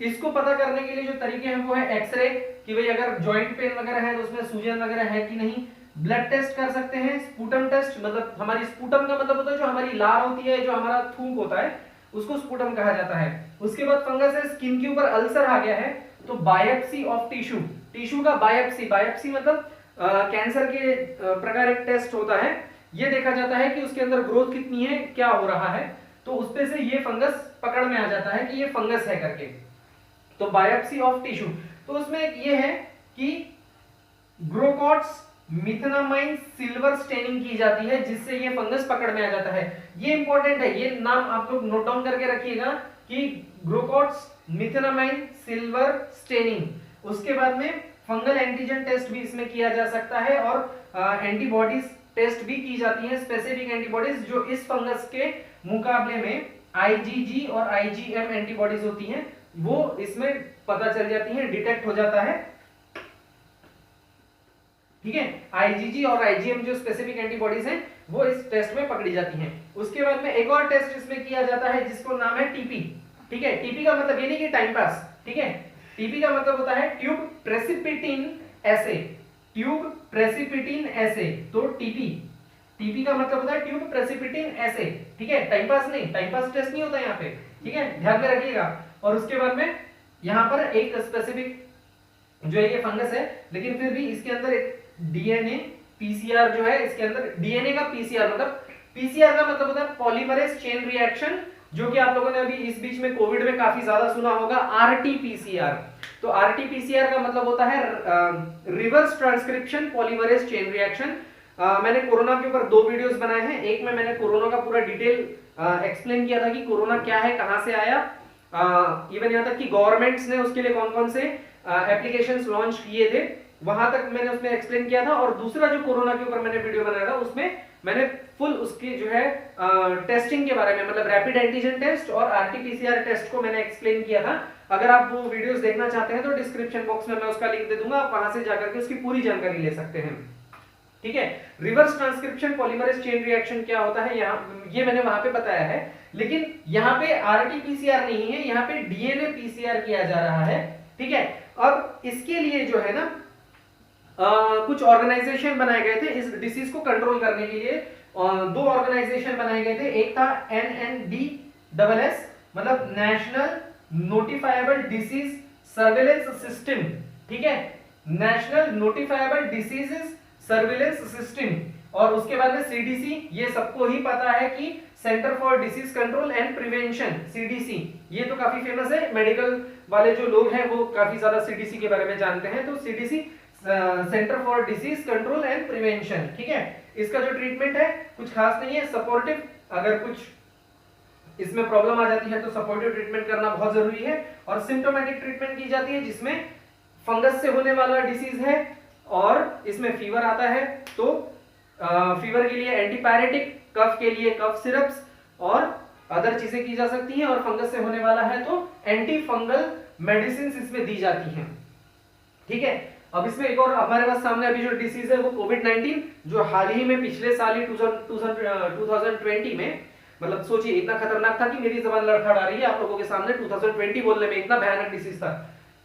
इसको पता करने के लिए जो तरीके हैं वो है एक्सरे, कि भाई अगर जॉइंट पेन वगैरह है तो उसमें सूजन वगैरह है कि नहीं। ब्लड टेस्ट कर सकते हैं, स्पूटम टेस्ट, मतलब हमारी स्पूटम का मतलब होता है जो हमारी लार होती है, जो हमारा थूक होता है, उसको स्पूटम कहा जाता है। उसके बाद फंगस है, स्किन के ऊपर अल्सर आ गया है तो बायोप्सी ऑफ टिश्यू का बायोप्सी मतलब कैंसर के प्रकार एक टेस्ट होता है। ये देखा जाता है कि उसके अंदर ग्रोथ कितनी है, क्या हो रहा है, तो उसपे से ये फंगस पकड़ में आ जाता है कि ये फंगस है करके। तो बायोप्सी ऑफ टिश्यू, तो उसमें एक ये है कि ग्रोकॉट्स मिथेनामाइन सिल्वर स्टेनिंग की जाती है जिससे ये फंगस पकड़ में आ जाता है। ये इंपॉर्टेंट है, ये नाम आप लोग नोट डाउन करके रखिएगा कि ग्रोकॉट्स मिथेनामाइन सिल्वर स्टेनिंग। उसके बाद में फंगल एंटीजन टेस्ट भी इसमें किया जा सकता है और एंटीबॉडीज टेस्ट भी की जाती है, स्पेसिफिक एंटीबॉडीज जो इस फंगस के मुकाबले में आईजीजी और आईजीएम एंटीबॉडीज होती हैं, वो इसमें पता चल जाती है, डिटेक्ट हो जाता है। ठीक है, आईजीजी और आईजीएम जो स्पेसिफिक एंटीबॉडीज हैं वो इस टेस्ट में पकड़ी जाती हैं। उसके बाद में एक और टेस्ट इसमें किया जाता है जिसको नाम है टीपी। ठीक है, टीपी का मतलब ये नहीं कि टाइम पास, ठीक है, टीपी का मतलब होता है ट्यूब प्रेसिपिटिन एसे, ट्यूब प्रेसिपिटिन एसे। तो टीपी का मतलब होता है ट्यूब प्रेसिपिटिन एसे। ठीक है, टाइम पास नहीं, टाइम पास टेस्ट नहीं होता यहाँ पे, ठीक है, ध्यान में रखिएगा। और उसके बाद में यहाँ पर एक स्पेसिफिक जो है ये फंगस है, लेकिन फिर भी इसके अंदर एक डीएनए पीसीआर जो है, इसके अंदर डीएनए का पीसीआर, मतलब पीसीआर का मतलब होता है पॉलीमरेज चेन रिएक्शन, जो कि आप लोगों ने अभी इस बीच में कोविड में काफी ज्यादा सुना होगा, आरटीपीसीआर। तो आरटीपीसीआर का मतलब होता है reverse transcription polymerase chain reaction. मैंने कोरोना के ऊपर 2 वीडियोस बनाए हैं, एक में मैंने कोरोना का पूरा डिटेल एक्सप्लेन किया था कि कोरोना क्या है, कहां से आया, इवन यहाँ तक कि गवर्नमेंट्स ने उसके लिए कौन कौन से एप्लीकेशंस लॉन्च किए थे, वहां तक मैंने उसमें एक्सप्लेन किया था। और दूसरा जो कोरोना के ऊपर मैंने वीडियो बनाया था उसमें मैंने फुल उसकी जो है टेस्टिंग के बारे में, मतलब रैपिड एंटीजन टेस्ट और आरटीपीसीआर टेस्ट को मैंने एक्सप्लेन किया था। अगर आप वो वीडियोस देखना चाहते हैं तो डिस्क्रिप्शन बॉक्स में मैं उसका लिंक दे दूंगा, आप वहां से जाकर के उसकी पूरी जानकारी ले सकते हैं। ठीक है, reverse transcription polymerase chain reaction क्या होता है, ये मैंने वहां पे बताया है, लेकिन यहाँ पे आरटीपीसीआर नहीं है, यहाँ पे डीएनए पीसीआर किया जा रहा है। ठीक है, अब इसके लिए जो है ना कुछ ऑर्गेनाइजेशन बनाए गए थे इस डिसीज को कंट्रोल करने के लिए। 2 ऑर्गेनाइजेशन बनाए गए थे, एक था NNDSS मतलब national notifiable disease surveillance system. ठीक है, national notifiable diseases surveillance system, और उसके बाद में CDC, ये सबको ही पता है कि centre for disease control and prevention, CDC, ये तो काफी फेमस है, मेडिकल वाले जो लोग हैं वो काफी ज्यादा CDC के बारे में जानते हैं। तो CDC centre for disease control and prevention. ठीक है, इसका जो ट्रीटमेंट है कुछ खास नहीं है, सपोर्टिव। अगर कुछ इसमें प्रॉब्लम आ जाती है तो सपोर्टिव ट्रीटमेंट करना बहुत जरूरी है। और सिम्टोमेटिक ट्रीटमेंट की जाती है जिसमें फंगस से होने वाला डिसीज है और इसमें फीवर आता है तो फीवर के लिए एंटीपायरेटिक, कफ के लिए कफ सिरप्स और अदर चीजें की जा सकती हैं, और फंगस से होने वाला है तो एंटी फंगल मेडिसिन इसमें दी जाती हैं। ठीक है, अब इसमें एक और हमारे पास सामने अभी जो डिसीज है वो कोविड-19, जो हाल ही में पिछले साल ही 2020 में, मतलब सोचिए इतना खतरनाक था कि मेरी जबान लड़खड़ा रही है आप लोगों के सामने 2020 बोलने में, इतना भयानक डिसीज था,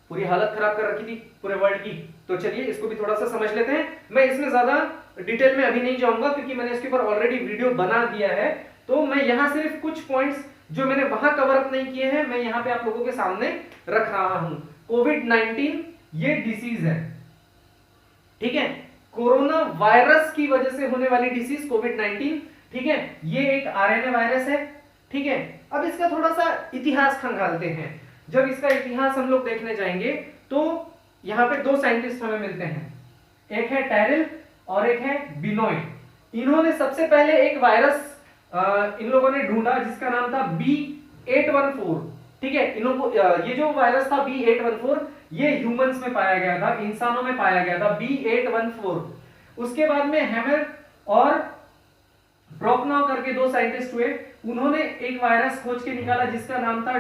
पूरी हालत खराब कर रखी थी पूरे वर्ल्ड की। तो चलिए इसको भी थोड़ा सा समझ लेते हैं। मैं इसमें ज्यादा डिटेल में अभी नहीं जाऊंगा क्योंकि मैंने इसके ऊपर ऑलरेडी वीडियो बना दिया है, तो मैं यहाँ सिर्फ कुछ पॉइंट्स जो मैंने वहां कवर अप नहीं किए हैं मैं यहाँ पे आप लोगों के सामने रख रहा हूं। कोविड-19 ये डिसीज है, ठीक है, कोरोना वायरस की वजह से होने वाली डिसीज कोविड-19। ठीक है, ये एक आरएनए वायरस है। ठीक है, अब इसका थोड़ा सा इतिहास खंगालते हैं। जब इसका इतिहास हम लोग देखने जाएंगे तो यहाँ पे दो साइंटिस्ट हमें मिलते हैं, एक है टेरिल और एक है बिनोय। इन्होंने सबसे पहले एक वायरस इन लोगों ने ढूंढा जिसका नाम था B814। ठीक है, इन लोगों ये जो वायरस था B814 ये ह्यूमंस में पाया गया था, इंसानों में पाया गया था B814। उसके बाद में हैमर और ब्रोकनॉव करके दो साइंटिस्ट हुए, उन्होंने एक वायरस खोज के निकाला जिसका नाम था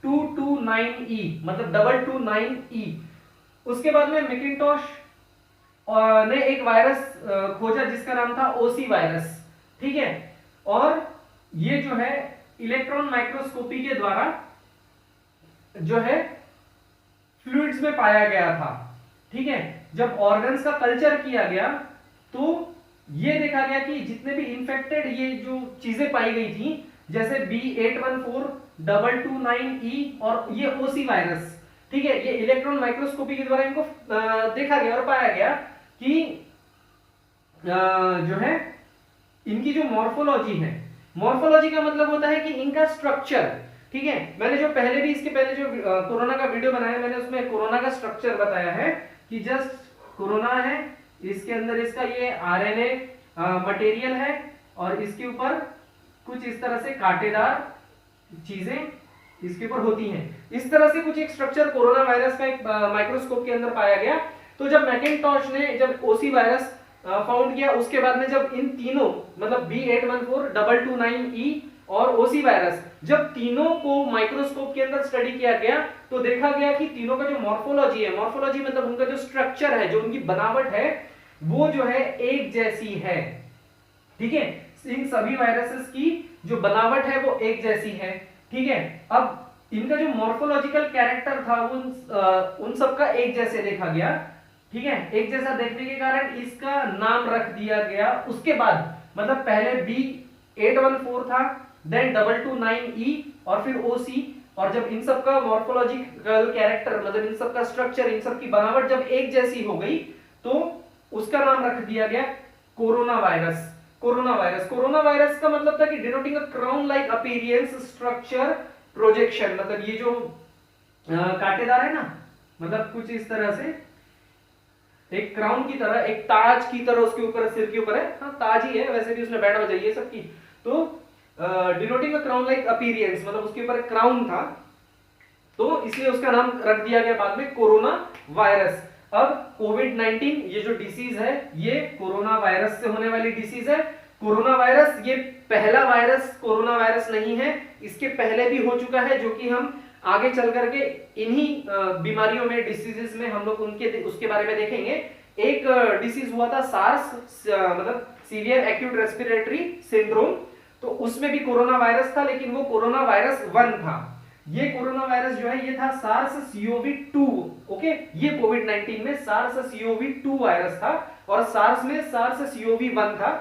229E, मतलब 229E। उसके बाद में मैकिन्टोश ने एक वायरस खोजा जिसका नाम था OC वायरस। ठीक है, और ये जो है इलेक्ट्रॉन माइक्रोस्कोपी के द्वारा जो है फ्लूइड्स में पाया गया था। ठीक है, जब ऑर्गन्स का कल्चर किया गया तो ये देखा गया कि जितने भी इंफेक्टेड ये जो चीजें पाई गई थी जैसे B814, 229E और ये OC वायरस, ठीक है, ये इलेक्ट्रॉन माइक्रोस्कोपी के द्वारा इनको देखा गया और पाया गया कि जो है इनकी जो मॉर्फोलॉजी है, मॉर्फोलॉजी का मतलब होता है कि इनका स्ट्रक्चर। ठीक है, मैंने जो पहले भी इसके पहले जो कोरोना का वीडियो बनाया मैंने उसमें कोरोना का स्ट्रक्चर बताया है कि जस्ट कोरोना है, इसके अंदर इसका ये आरएनए मटेरियल है और इसके ऊपर कुछ इस तरह से कांटेदार चीजें इसके ऊपर होती हैं। इस तरह से कुछ एक स्ट्रक्चर कोरोना वायरस का एक माइक्रोस्कोप के अंदर पाया गया। तो जब मैकिन्टोश ने जब OC वायरस फाउंड किया उसके बाद में जब इन तीनों मतलब B814, 229E और OC वायरस जब तीनों को माइक्रोस्कोप के अंदर स्टडी किया गया तो देखा गया कि तीनों का जो मॉर्फोलॉजी है, मॉर्फोलॉजी मतलब उनका जो स्ट्रक्चर है, जो उनकी बनावट है वो जो है एक जैसी है। ठीक है, इन सभी वायरसेस की जो बनावट है वो एक जैसी है। ठीक है, अब इनका जो मॉर्फोलॉजिकल कैरेक्टर था उन सबका एक जैसे देखा गया। ठीक है, एक जैसा देखने के कारण इसका नाम रख दिया गया। उसके बाद मतलब पहले B814 था, देन 229E और फिर OC, और जब इन सब का मॉर्फोलॉजिकल कैरेक्टर मतलब इन सब का स्ट्रक्चर, इन सब की बनावट जब एक जैसी हो गई तो उसका नाम रख दिया गया corona virus. Corona virus, corona virus का मतलब था कि denoting a crown like appearance, structure, projection, मतलब ये जो कांटेदार है ना, मतलब कुछ इस तरह से एक क्राउन की तरह, एक ताज की तरह उसके ऊपर, सिर के ऊपर है, हाँ ताज ही है, वैसे भी उसने बैंड बजाई है सबकी। तो denoting a crown like appearance मतलब उसके ऊपर एक क्राउन था, तो इसलिए उसका नाम रख दिया गया बाद में कोरोना वायरस। अब कोविड-19 ये जो डिसीज है ये कोरोना वायरस से होने वाली डिसीज है। कोरोना वायरस ये पहला वायरस कोरोना वायरस नहीं है, इसके पहले भी हो चुका है जो कि हम आगे चल करके इन्हीं बीमारियों में, डिसीजेस में हम लोग उसके बारे में देखेंगे। एक डिसीज हुआ था सार्स, मतलब सीवियर एक्यूट रेस्पिरेटरी सिंड्रोम, तो उसमें भी कोरोना वायरस था लेकिन वो कोरोना वायरस 1 था। ये कोरोना वायरस जो है ये था SARS-CoV-2। ओके, ये कोविड-19 में SARS-CoV-2 वायरस था और सार्स में SARS-CoV-1 था,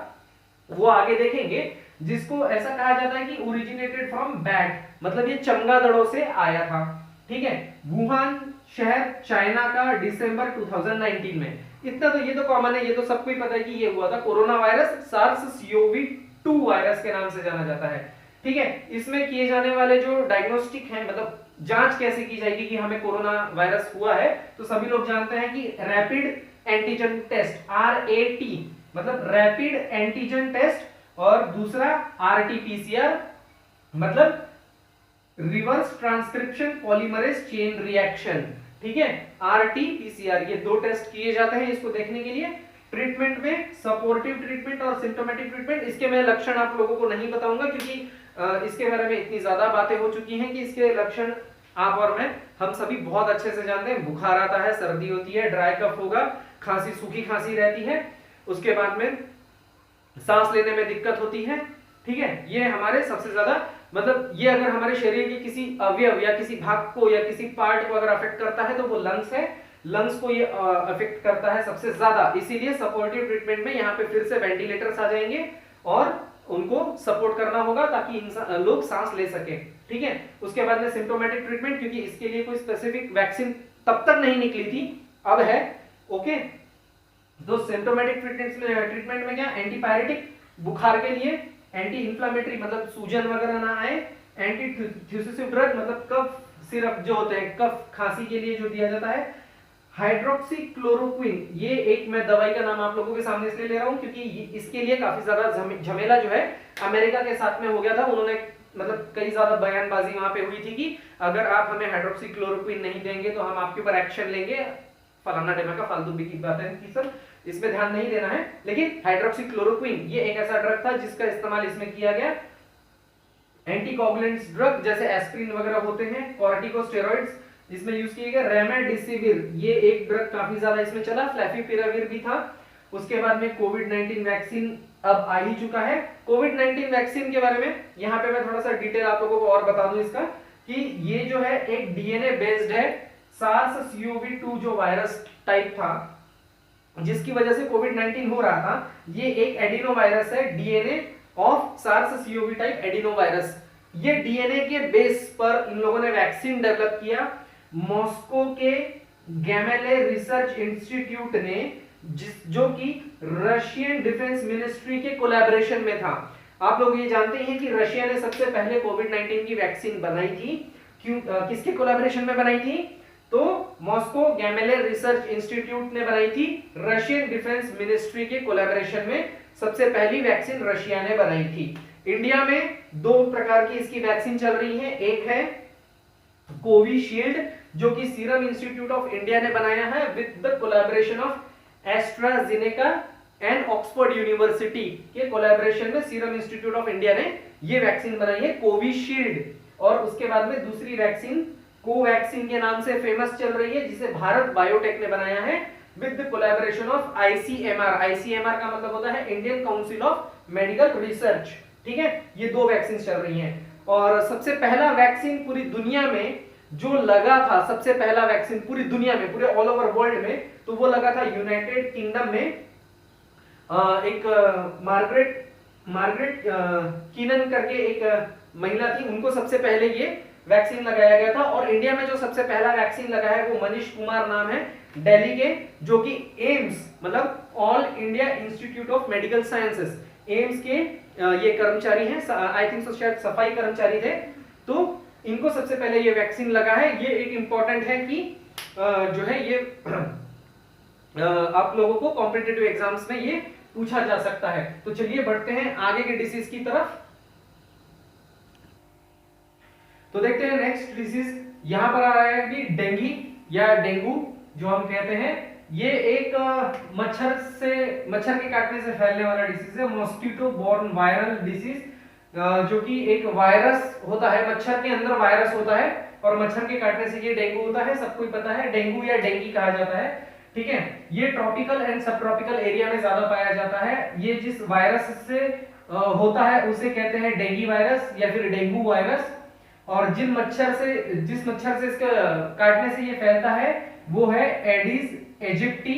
वो आगे देखेंगे, जिसको ऐसा कहा जाता है कि ओरिजिनेटेड फ्रॉम बैट, मतलब ये चमगादड़ों से आया था। ठीक है, वुहान शहर चाइना का दिसंबर 2019 में। इतना तो ये तो कॉमन है, ये तो सबको ही पता है कि ये हुआ था कोरोना वायरस, SARS-CoV-2 वायरस के नाम से जाना जाता है। ठीक है, इसमें किए जाने वाले जो डायग्नोस्टिक हैं, मतलब जांच कैसे की जाएगी कि हमें कोरोना वायरस हुआ है, तो सभी लोग जानते हैं कि रैपिड एंटीजन टेस्ट, RAT, मतलब रैपिड एंटीजन टेस्ट, और दूसरा RT-PCR, मतलब reverse transcription polymerase chain reaction. ठीक है, RT-PCR, ये दो टेस्ट किए जाते हैं इसको देखने के लिए। ट्रीटमेंट में सपोर्टिव ट्रीटमेंट और सिम्टोमेटिक ट्रीटमेंट, इसके मैं लक्षण आप लोगों को नहीं बताऊंगा क्योंकि इसके बारे में इतनी ज्यादा बातें हो चुकी हैं कि इसके लक्षण आप और मैं, हम सभी बहुत अच्छे से जानते हैं। बुखार आता है, सर्दी होती है, ड्राई कफ होगा, खांसी, सूखी खांसी रहती है, उसके बाद में सांस लेने में दिक्कत होती है। ठीक है, ये हमारे सबसे ज्यादा, मतलब ये अगर हमारे शरीर के किसी अवयव या किसी भाग को या किसी पार्ट को अगर अफेक्ट करता है तो वो लंग्स है, लंग्स को ये अफेक्ट करता है सबसे ज्यादा। इसीलिए सपोर्टिव ट्रीटमेंट में यहाँ पे फिर से वेंटिलेटर्स आ जाएंगे और उनको सपोर्ट करना होगा ताकि इंसान लोग सांस ले सके। ठीक है, उसके बाद में सिम्टोमेटिक ट्रीटमेंट, क्योंकि इसके लिए कोई स्पेसिफिक वैक्सीन तब तक नहीं निकली थी, अब है। ओके, तो सिम्टोमेटिक ट्रीटमेंट में क्या, एंटीपायरेटिक बुखार के लिए, एंटी इंफ्लेमेटरी मतलब सूजन वगैरह ना आए, एंटी थ्यूसिसिव ड्रग मतलब कफ सिरप जो होते हैं कफ खांसी के लिए जो दिया जाता है, हाइड्रोक्सीक्लोरोक्विन, ये एक मैं दवाई का नाम आप लोगों के सामने इसलिए ले रहा हूं क्योंकि इसके लिए काफी ज्यादा झमेला जो है अमेरिका के साथ में हो गया था। उन्होंने मतलब कई ज्यादा बयानबाजी वहां पे हुई थी कि अगर आप हमें हाइड्रोक्सीक्लोरोक्विन नहीं देंगे तो हम आपके ऊपर एक्शन लेंगे, फलाना ढिमाका फालतू की बात है कि सर इसमें ध्यान नहीं देना है। लेकिन हाइड्रोक्सीक्लोरोक्विन ये एक ऐसा ड्रग था जिसका इस्तेमाल इसमें किया गया। एंटीकोगुलेंट्स ड्रग जैसे एस्प्रिन वगैरह होते हैं, कॉर्टिकोस्टेरॉइड्स इसमें यूज किए गए, रेमडेसिविर ये एक ड्रग काफी ज्यादा इसमें चला, फ्लैफिपिराविर भी था। उसके बाद में कोविड-19 वैक्सीन अब आ ही चुका है। कोविड-19 वैक्सीन के बारे में यहाँ पे मैं थोड़ा सा डिटेल आप लोगों को और बता दूं इसका, कि ये जो है एक डीएनए बेस्ड है। SARS-CoV-2 जो वायरस टाइप था जिसकी वजह से कोविड-19 हो रहा था, ये एक एडिनो वायरस है, DNA of SARS-CoV type adeno virus. ये डीएनए के बेस पर इन लोगों ने वैक्सीन डेवलप किया। मॉस्को के गैमेले रिसर्च इंस्टीट्यूट ने, जो कि रशियन डिफेंस मिनिस्ट्री के कोलैबोरेशन में था। आप लोग ये जानते हैं कि रशिया ने सबसे पहले कोविड-19 की वैक्सीन बनाई थी। क्यों, किसके कोलैबोरेशन में बनाई थी? तो मॉस्को गैमेले रिसर्च इंस्टीट्यूट ने बनाई थी, रशियन डिफेंस मिनिस्ट्री के कोलैबोरेशन में सबसे पहली वैक्सीन रशिया ने बनाई थी। इंडिया में दो प्रकार की इसकी वैक्सीन चल रही है, एक है कोविशील्ड जो कि सीरम इंस्टीट्यूट ऑफ इंडिया ने बनाया है with the collaboration of AstraZeneca and Oxford university के कोलैबोरेशन में सीरम इंस्टीट्यूट ऑफ इंडिया ने ये वैक्सीन बनाई है कोविशील्ड। और उसके बाद में दूसरी वैक्सीन कोवैक्सीन के नाम से फेमस चल रही है जिसे भारत बायोटेक ने बनाया है with the collaboration of ICMR। ICMR का मतलब होता है Indian council of medical research. ठीक है, ये दो वैक्सीन चल रही हैं। और सबसे पहला वैक्सीन पूरी दुनिया में जो लगा था, सबसे पहला वैक्सीन पूरी दुनिया में, पूरे ऑल ओवर वर्ल्ड में, तो वो लगा था यूनाइटेड किंगडम में। एक मार्गरेट कीनन करके एक महिला थी, उनको सबसे पहले ये वैक्सीन लगाया गया था। और इंडिया में जो सबसे पहला वैक्सीन लगा है वो मनीष कुमार नाम है, दिल्ली के, जो कि एम्स मतलब all India institute of medical sciences, AIIMS के ये कर्मचारी हैं, आई थिंक सो शायद सफाई कर्मचारी थे। तो इनको सबसे पहले ये वैक्सीन लगा है। ये एक इंपॉर्टेंट है कि जो है ये आप लोगों को कॉम्पिटिटिव एग्जाम्स में ये पूछा जा सकता है। तो चलिए बढ़ते हैं आगे के डिसीज की तरफ। तो देखते हैं नेक्स्ट डिसीज, यहां पर आ रहा है कि डेंगी या डेंगू जो हम कहते हैं, ये एक मच्छर के काटने से फैलने वाला डिसीज है, मॉस्किटो बॉर्न वायरल डिसीज, जो कि एक वायरस होता है, मच्छर के अंदर वायरस होता है और मच्छर के काटने से ये डेंगू होता है। सबको ही पता है, डेंगू या डेंगी कहा जाता है। ठीक है, ये ट्रॉपिकल एंड सब ट्रॉपिकल एरिया में ज्यादा पाया जाता है। ये जिस वायरस से होता है उसे कहते हैं डेंगी वायरस या फिर डेंगू वायरस। और जिस मच्छर से इसका काटने से ये फैलता है वो है एडिस एजिप्टी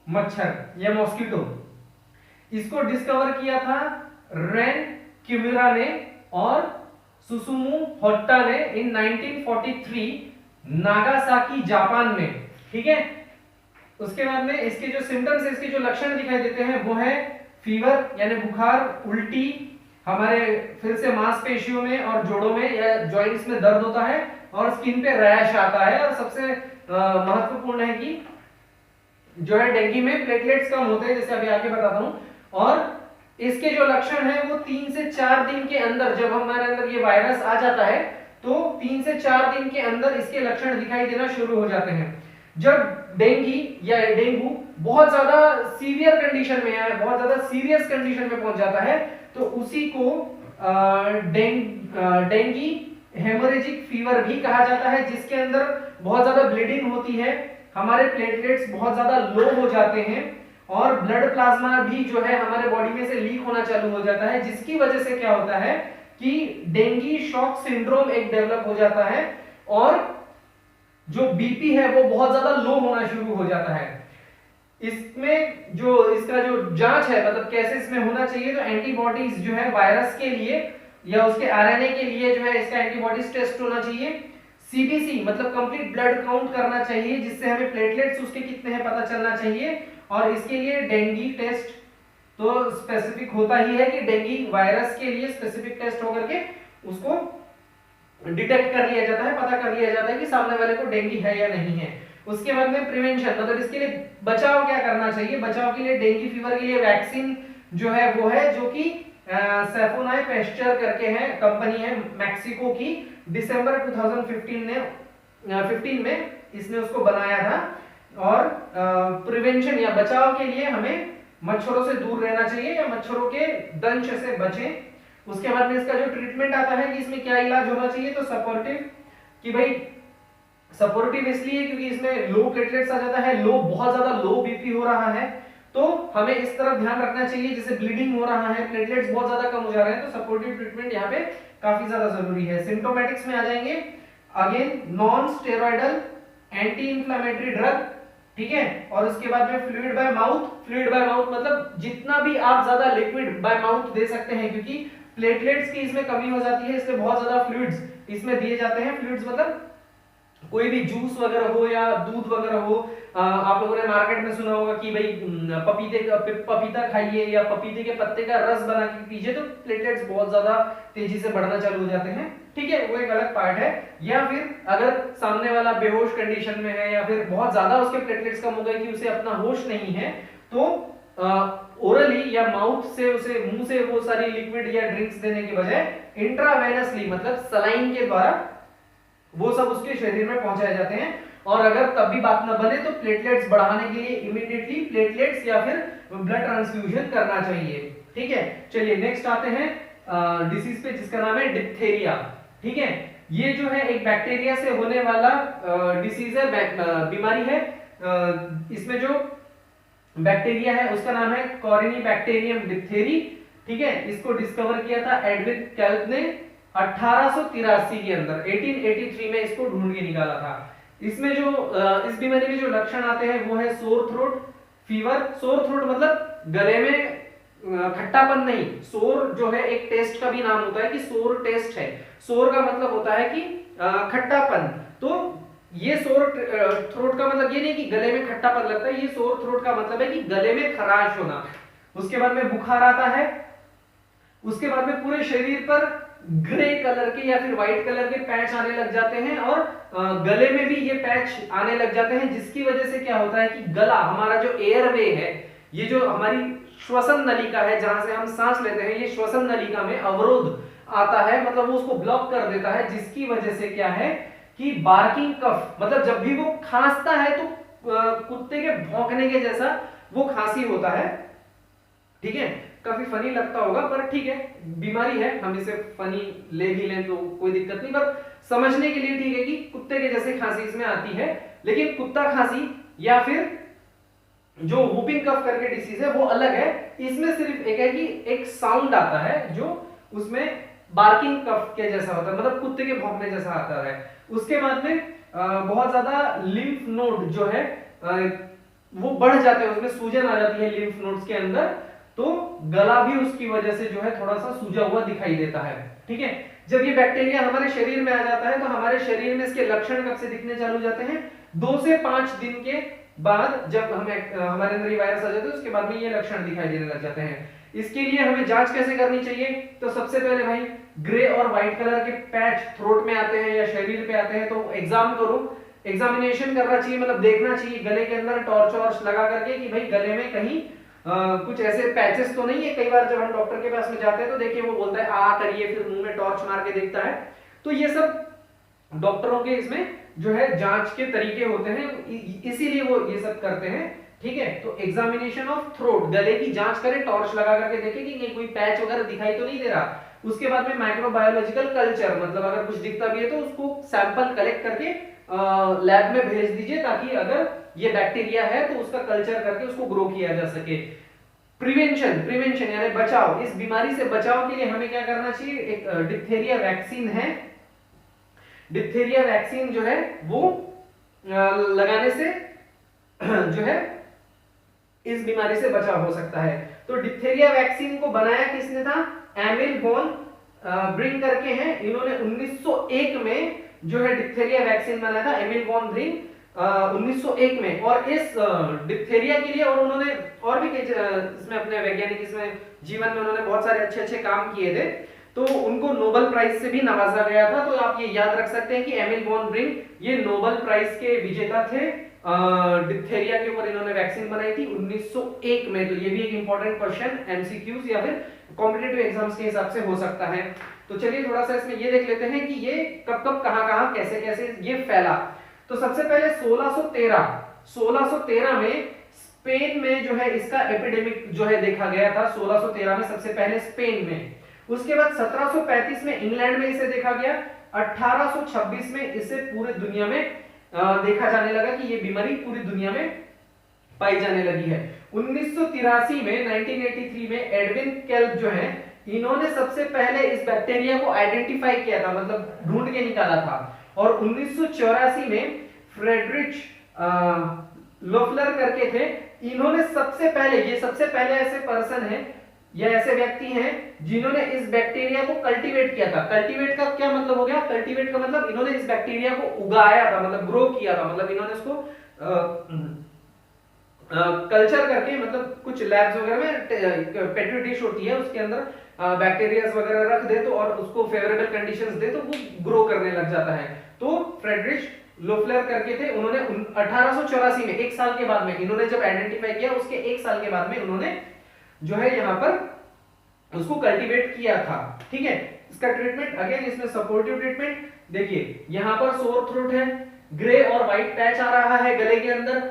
मच्छर या मॉस्किटो। इसको डिस्कवर किया था रेन किमिरा ने और सुसुमु होट्टा ने इन 1943 नागासाकी जापान में। ठीक है, उसके बाद में इसके जो सिम्टम्स है, इसके जो लक्षण दिखाई देते हैं वो है फीवर यानी बुखार, उल्टी, हमारे फिर से मांसपेशियों में और जोड़ों में या जॉइंट्स में दर्द होता है, और स्किन पे रैश आता है। और सबसे महत्वपूर्ण है कि जो है डेंगू में प्लेटलेट्स कम होते हैं, जैसे अभी आगे बताता हूं। और इसके जो लक्षण है वो 3 से 4 दिन के अंदर, जब हमारे अंदर ये वायरस आ जाता है तो 3 से 4 दिन के अंदर इसके लक्षण दिखाई देना शुरू हो जाते हैं। जब डेंगू या डेंगू बहुत ज्यादा सीवियर कंडीशन में है, बहुत ज्यादा सीरियस कंडीशन में पहुंच जाता है, तो उसी को डेंगू हेमोरेजिक फीवर भी कहा जाता है, जिसके अंदर बहुत ज्यादा ब्लीडिंग होती है, हमारे प्लेटलेट्स बहुत ज्यादा लो हो जाते हैं और ब्लड प्लाज्मा भी जो है हमारे बॉडी में से लीक होना चालू हो जाता है, जिसकी वजह से क्या होता है कि डेंगू शॉक सिंड्रोम एक डेवलप हो जाता है और जो बीपी है वो बहुत ज्यादा लो होना शुरू हो जाता है। इसमें जो इसका जो जांच है, मतलब कैसे इसमें होना चाहिए, तो एंटीबॉडीज जो है वायरस के लिए या उसके आरएनए के लिए जो है इसका एंटीबॉडीज टेस्ट होना चाहिए। सीबीसी मतलब कंप्लीट ब्लड काउंट करना चाहिए, जिससे हमें प्लेटलेट्स उसके कितने हैं पता चलना चाहिए। और इसके लिए डेंगू टेस्ट तो स्पेसिफिक होता ही है कि डेंगू वायरस के लिए स्पेसिफिक टेस्ट होकर के उसको डिटेक्ट कर लिया जाता है, पता कर लिया जाता है कि सामने वाले को डेंगू है या नहीं है। उसके बाद में प्रिवेंशन, मतलब इसके लिए बचाव क्या करना चाहिए। बचाव के लिए डेंगू फीवर के लिए वैक्सीन जो है वो है, जो कि सैफोनाई पेस्चर करके है, कंपनी है मैक्सिको की, दिसंबर 2015 में इसने उसको बनाया था। और प्रिवेंशन या बचाव के लिए हमें मच्छरों से दूर रहना चाहिए या मच्छरों के दंश से बचें। उसके बाद में इसका जो ट्रीटमेंट आता है कि इसमें क्या इलाज होना चाहिए, तो सपोर्टिव, कि भाई सपोर्टिव इसलिए क्योंकि इसमें लो प्लेटलेट्स आ जाता है, लो बहुत ज्यादा लो बीपी हो रहा है, तो हमें इस तरफ ध्यान रखना चाहिए। जैसे ब्लीडिंग हो रहा है, प्लेटलेट्स बहुत ज्यादा कम हो जा रहे हैं, तो सपोर्टिव ट्रीटमेंट यहाँ पे काफी ज्यादा जरूरी है। सिम्टोमेटिक्स में आ जाएंगे again non steroidal anti inflammatory drug, ठीक है। और उसके बाद में fluid bye mouth. Fluid bye mouth मतलब जितना भी आप ज्यादा लिक्विड बाय माउथ दे सकते हैं, क्योंकि प्लेटलेट्स की इसमें कमी हो जाती है, इसलिए बहुत ज्यादा फ्लूइड्स इसमें दिए जाते हैं। फ्लूइड्स मतलब कोई भी जूस वगैरह हो या दूध वगैरह हो। आप लोगों ने मार्केट में सुना होगा कि भाई पपीता खाइए या पपीते के पत्ते का रस बना के पीजिए, तो प्लेटलेट्स बहुत ज्यादा तेजी से बढ़ना चालू हो जाते हैं, ठीक है, वो एक अलग पार्ट है। या फिर अगर सामने वाला बेहोश कंडीशन में है या फिर बहुत ज्यादा उसके प्लेटलेट्स कम हो गए कि उसे अपना होश नहीं है, तो ओरली या माउथ से उसे मुंह से वो सारी लिक्विड या ड्रिंक्स देने के बजाय इंट्रावेनसली मतलब सलाइन के द्वारा वो सब उसके शरीर में पहुंचाए जाते हैं। और अगर तब भी बात न बने तो प्लेटलेट्स बढ़ाने के लिए इमीडिएटली प्लेटलेट्स या फिर ब्लड ट्रांसफ्यूजन करना चाहिए, ठीक है। चलिए नेक्स्ट आते हैं डिसीज पे, जिसका नाम है डिप्थेरिया, ठीक है। ये जो है एक बैक्टीरिया से होने वाला डिसीज है, बीमारी है। इसमें जो बैक्टीरिया है उसका नाम है कॉरिनीबैक्टीरियम डिप्थेरी, ठीक है। इसको डिस्कवर किया था एडविन कैल्प ने 1883 के अंदर, 1883 में इसको ढूंढ के निकाला था। इसमें जो इस बीमारी में जो लक्षण आते हैं वो है sore throat, fever. Sore throat मतलब गले में खट्टापन नहीं, सोर जो है एक टेस्ट का भी नाम होता है कि सोर टेस्ट है। सोर का मतलब होता है कि खट्टापन, तो ये सोर थ्रोट का मतलब ये नहीं कि गले में खट्टापन लगता है, ये सोर थ्रोट का मतलब है कि गले में खराश होना। उसके बाद में बुखार आता है। उसके बाद में पूरे शरीर पर ग्रे कलर के या फिर व्हाइट कलर के पैच आने लग जाते हैं और गले में भी ये पैच आने लग जाते हैं, जिसकी वजह से क्या होता है कि गला, हमारा जो एयरवे है, ये जो हमारी श्वसन नलिका है जहां से हम सांस लेते हैं, ये श्वसन नलिका में अवरोध आता है, मतलब वो उसको ब्लॉक कर देता है, जिसकी वजह से क्या है कि बार्किंग कफ, मतलब जब भी वो खांसता है तो कुत्ते के भौंकने के जैसा वो खांसी होता है, ठीक है। काफी फनी लगता होगा पर ठीक है, बीमारी है, हम इसे फनी ले भी लें तो कोई दिक्कत नहीं, पर समझने के लिए ठीक है कि कुत्ते के जैसे खांसी इसमें आती है। लेकिन कुत्ता खांसी या फिर जो वूपिंग कफ करके डिसीज है वो अलग है। इसमें सिर्फ एक है कि एक साउंड आता है जो उसमें बार्किंग कफ के जैसा होता है, मतलब कुत्ते के भौंकने जैसा आता है। उसके बाद में बहुत ज्यादा लिम्फ नोड जो है वो बढ़ जाते हैं, उसमें सूजन आ जाती है लिम्फ नोड्स के अंदर, तो गला भी उसकी वजह से जो है थोड़ा सा सूजा हुआ दिखाई देता है, ठीक है। जब ये बैक्टीरिया हमारे शरीर में आ जाता है तो हमारे शरीर में इसके लक्षण कब से दिखने चालू हो जाते हैं, 2 से 5 दिन के बाद, जब हमें हमारे अंदर ये वायरस आ जाता है उसके बाद में ये लक्षण दिखाई देने लग जाते हैं। इसके लिए हमें जांच कैसे करनी चाहिए? तो सबसे पहले भाई ग्रे और व्हाइट कलर के पैच थ्रोट में आते हैं या शरीर पे आते हैं तो एग्जामिनेशन करना चाहिए, मतलब देखना चाहिए गले के अंदर टॉर्च वॉर्च लगा करके कि भाई गले में कहीं कुछ ऐसे पैचेस तो नहीं है। कई बार जब हम डॉक्टर के पास में जाते हैं तो देखिए वो बोलता है आ करिए, फिर मुंह में टॉर्च मार के देखता है। तो ये सब डॉक्टरों के इसमें जो है जांच के तरीके होते हैं, इसीलिए वो ये सब करते हैं। ठीक है, तो एग्जामिनेशन ऑफ थ्रोट, गले की जांच करें, टॉर्च लगा करके देखें कि कोई पैच वगैरह दिखाई तो नहीं दे रहा। उसके बाद में माइक्रोबायोलॉजिकल कल्चर, मतलब अगर कुछ दिखता भी है तो उसको सैंपल कलेक्ट करके लैब में भेज दीजिए, ताकि अगर ये बैक्टीरिया है तो उसका कल्चर करके उसको ग्रो किया जा सके। प्रिवेंशन यानी बचाव, इस बीमारी से बचाव के लिए हमें क्या करना चाहिए? एक डिप्थेरिया वैक्सीन है, डिप्थेरिया वैक्सीन जो है वो लगाने से जो है इस बीमारी से बचाव हो सकता है। तो डिप्थेरिया वैक्सीन को बनाया किसने था? एमिल वॉन ब्रिंग करके हैं, इन्होंने 1901 में जो है डिप्थेरिया वैक्सीन बनाया था, एमिल वॉन ब्रिंग 1901 में। और इस डिप्थेरिया के लिए और उन्होंने और भी इसमें अपने वैज्ञानिक इसमें जीवन में उन्होंने बहुत सारे अच्छे अच्छे काम किए थे, तो उनको नोबेल प्राइज से भी नवाजा गया था। तो आप ये याद रख सकते हैं कि एमिल वॉन ब्रिंग ये नोबेल प्राइज के विजेता थे। डिप्थेरिया के ऊपर इन्होंने वैक्सीन बनाई थी 1901 में। तो ये भी एक इंपॉर्टेंट क्वेश्चन एमसीक्यूज या फिर कॉम्पिटिटिव एग्जाम्स के हिसाब से हो सकता है। तो चलिए थोड़ा सा इसमें ये देख लेते हैं कि ये कब कब कहां कैसे कैसे ये फैला। तो सबसे पहले 1613 में स्पेन में जो है इसका एपिडेमिक जो है देखा गया था, 1613 में सबसे पहले स्पेन में। उसके बाद 1735 में इंग्लैंड में इसे देखा गया। 1826 में इसे पूरे दुनिया में देखा जाने लगा कि ये बीमारी पूरी दुनिया में पाई जाने लगी है। 1983 में 1983 में एडविन केल्प जो है इन्होंने सबसे पहले इस बैक्टीरिया को आइडेंटिफाई किया था, मतलब ढूंढ के निकाला था। और 1984 में फ्रेडरिच लोफलर करके थे, इन्होंने सबसे पहले, ये सबसे पहले ऐसे पर्सन है या ऐसे व्यक्ति हैं जिन्होंने इस बैक्टीरिया को कल्टीवेट किया था। कल्टीवेट का क्या मतलब हो गया? कल्टीवेट का मतलब इन्होंने इस बैक्टीरिया को उगाया था, मतलब ग्रो किया था, मतलब इन्होंने इसको कल्चर करके, मतलब कुछ लैब्स वगैरह में पेट्री डिश होती है उसके अंदर बैक्टीरियाज वगैरह रख दे तो और उसको फेवरेबल कंडीशंस दे तो वो ग्रो करने लग जाता है। तो फ्रेडरिच लोफलर करके थे, उन्होंने 1884 में, एक साल के बाद में इन्होंने जब आइडेंटिफाई किया उसके एक साल के बाद में उन्होंने जो है यहां पर उसको कल्टीवेट किया था। ठीक है, इसका ट्रीटमेंट अगेन इसमें सपोर्टिव ट्रीटमेंट देखिए, यहां पर सोर थ्रोट है, ग्रे और व्हाइट पैच आ रहा है गले के अंदर।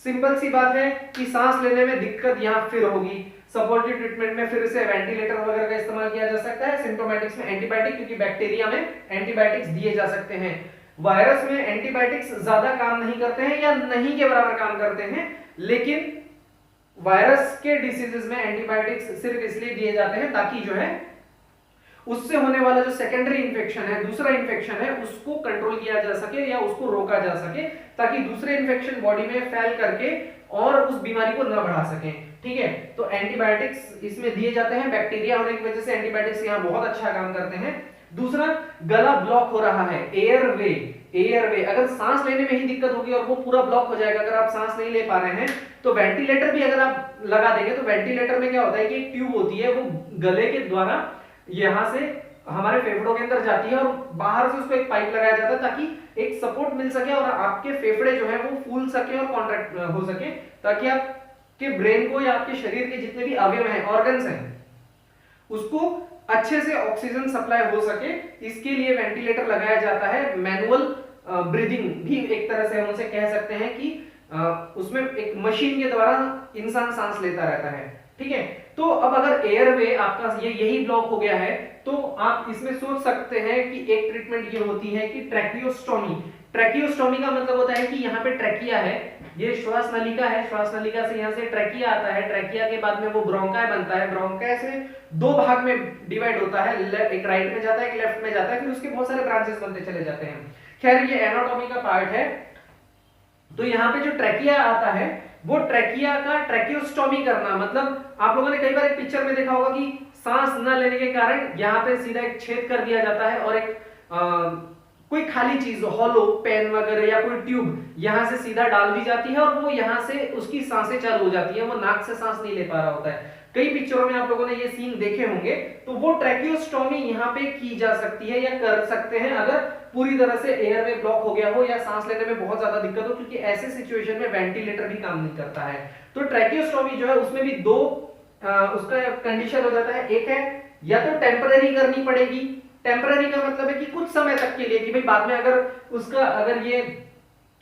सिंपल सी बात है कि सांस लेने में दिक्कत यहां फिर होगी। सपोर्टिव ट्रीटमेंट में फिर से वेंटिलेटर वगैरह का इस्तेमाल किया जा सकता है। सिम्प्टोमेटिक्स में एंटीबायोटिक, क्योंकि बैक्टीरिया में एंटीबायोटिक्स दिए जा सकते हैं। वायरस में एंटीबायोटिक्स ज्यादा काम नहीं करते हैं या नहीं के बराबर काम करते हैं, लेकिन वायरस के डिसीजेस में एंटीबायोटिक्स सिर्फ इसलिए दिए जाते हैं ताकि जो है उससे होने वाला जो सेकेंडरी इंफेक्शन है, दूसरा इंफेक्शन है, उसको कंट्रोल किया जा सके या उसको रोका जा सके, ताकि दूसरे इंफेक्शन बॉडी में फैल करके और उस बीमारी को न बढ़ा सके। ठीक है, तो एंटीबायोटिक्स इसमें दिए जाते हैं। बैक्टीरिया होने की वजह से एंटीबायोटिक्स यहाँ बहुत अच्छा काम करते हैं। दूसरा, गला ब्लॉक हो रहा है, एयरवे, अगर सांस लेने में ही दिक्कत होगी और वो पूरा ब्लॉक हो जाएगा, अगर आप सांस नहीं ले पा रहे हैं तो वेंटिलेटर भी अगर आप लगा देंगे तो वेंटिलेटर में क्या होता है कि एक ट्यूब होती है, वो गले के द्वारा यहां से हमारे फेफड़ों के अंदर जाती है और बाहर से उसको एक पाइप लगाया जाता है ताकि एक सपोर्ट मिल सके और आपके फेफड़े जो है वो फूल सके और कॉन्ट्रैक्ट हो सके, ताकि आपके ब्रेन को या आपके शरीर के जितने भी अवयव हैं, ऑर्गन्स हैं, उसको अच्छे से ऑक्सीजन सप्लाई हो सके। इसके लिए वेंटिलेटर लगाया जाता है। मैनुअल ब्रीदिंग भी एक तरह से हम उसे कह सकते हैं कि उसमें एक मशीन के द्वारा इंसान सांस लेता रहता है। ठीक है, तो अब अगर एयरवे आपका यही ब्लॉक हो गया है तो आप इसमें सोच सकते हैं कि एक ट्रीटमेंट ये होती है कि ट्रैकियोस्टोमी। ट्रैकियोस्टोमी का मतलब होता है कि यहाँ पे ट्रैकिया है, ये श्वास नलिका है, श्वास नलिका से यहाँ से ट्रैकिया आता है, ट्रैकिया के बाद में वो ब्रोंकाई बनता है, ब्रोंकाई से दो भाग में डिवाइड होता है, एक राइट में जाता है, एक लेफ्ट में जाता है, फिर उसके बहुत सारे ब्रांचेस बनते चले जाते हैं। खैर ये एनाटॉमी का पार्ट है। तो यहाँ पे जो ट्रैकिया आता है वो ट्रैकिया का ट्रैकियोस्टोमी करना, मतलब आप लोगों ने कई बार एक पिक्चर में देखा होगा कि सांस न लेने के कारण यहाँ पे सीधा एक छेद कर दिया जाता है और एक कोई खाली चीज हॉलो पेन वगैरह या कोई ट्यूब यहाँ से सीधा डाल दी जाती है और वो यहाँ से उसकी सांसें चालू हो जाती है, वो नाक से सांस नहीं ले पा रहा होता है। कई पिक्चरों में आप लोगों ने ये सीन देखे होंगे। तो वो ट्रैकियोस्टोमी यहाँ पे की जा सकती है या कर सकते हैं अगर पूरी तरह से एयरवे ब्लॉक हो गया हो या सांस लेने में बहुत ज्यादा दिक्कत हो, क्योंकि ऐसे सिचुएशन में वेंटिलेटर भी काम नहीं करता है। तो ट्रैकियोस्टोमी जो है उसमें भी दो उसका कंडीशन हो जाता है। एक है या तो टेम्पररी करनी पड़ेगी, टेम्पररी का मतलब है कि कुछ समय तक के लिए, कि भाई बाद में अगर ये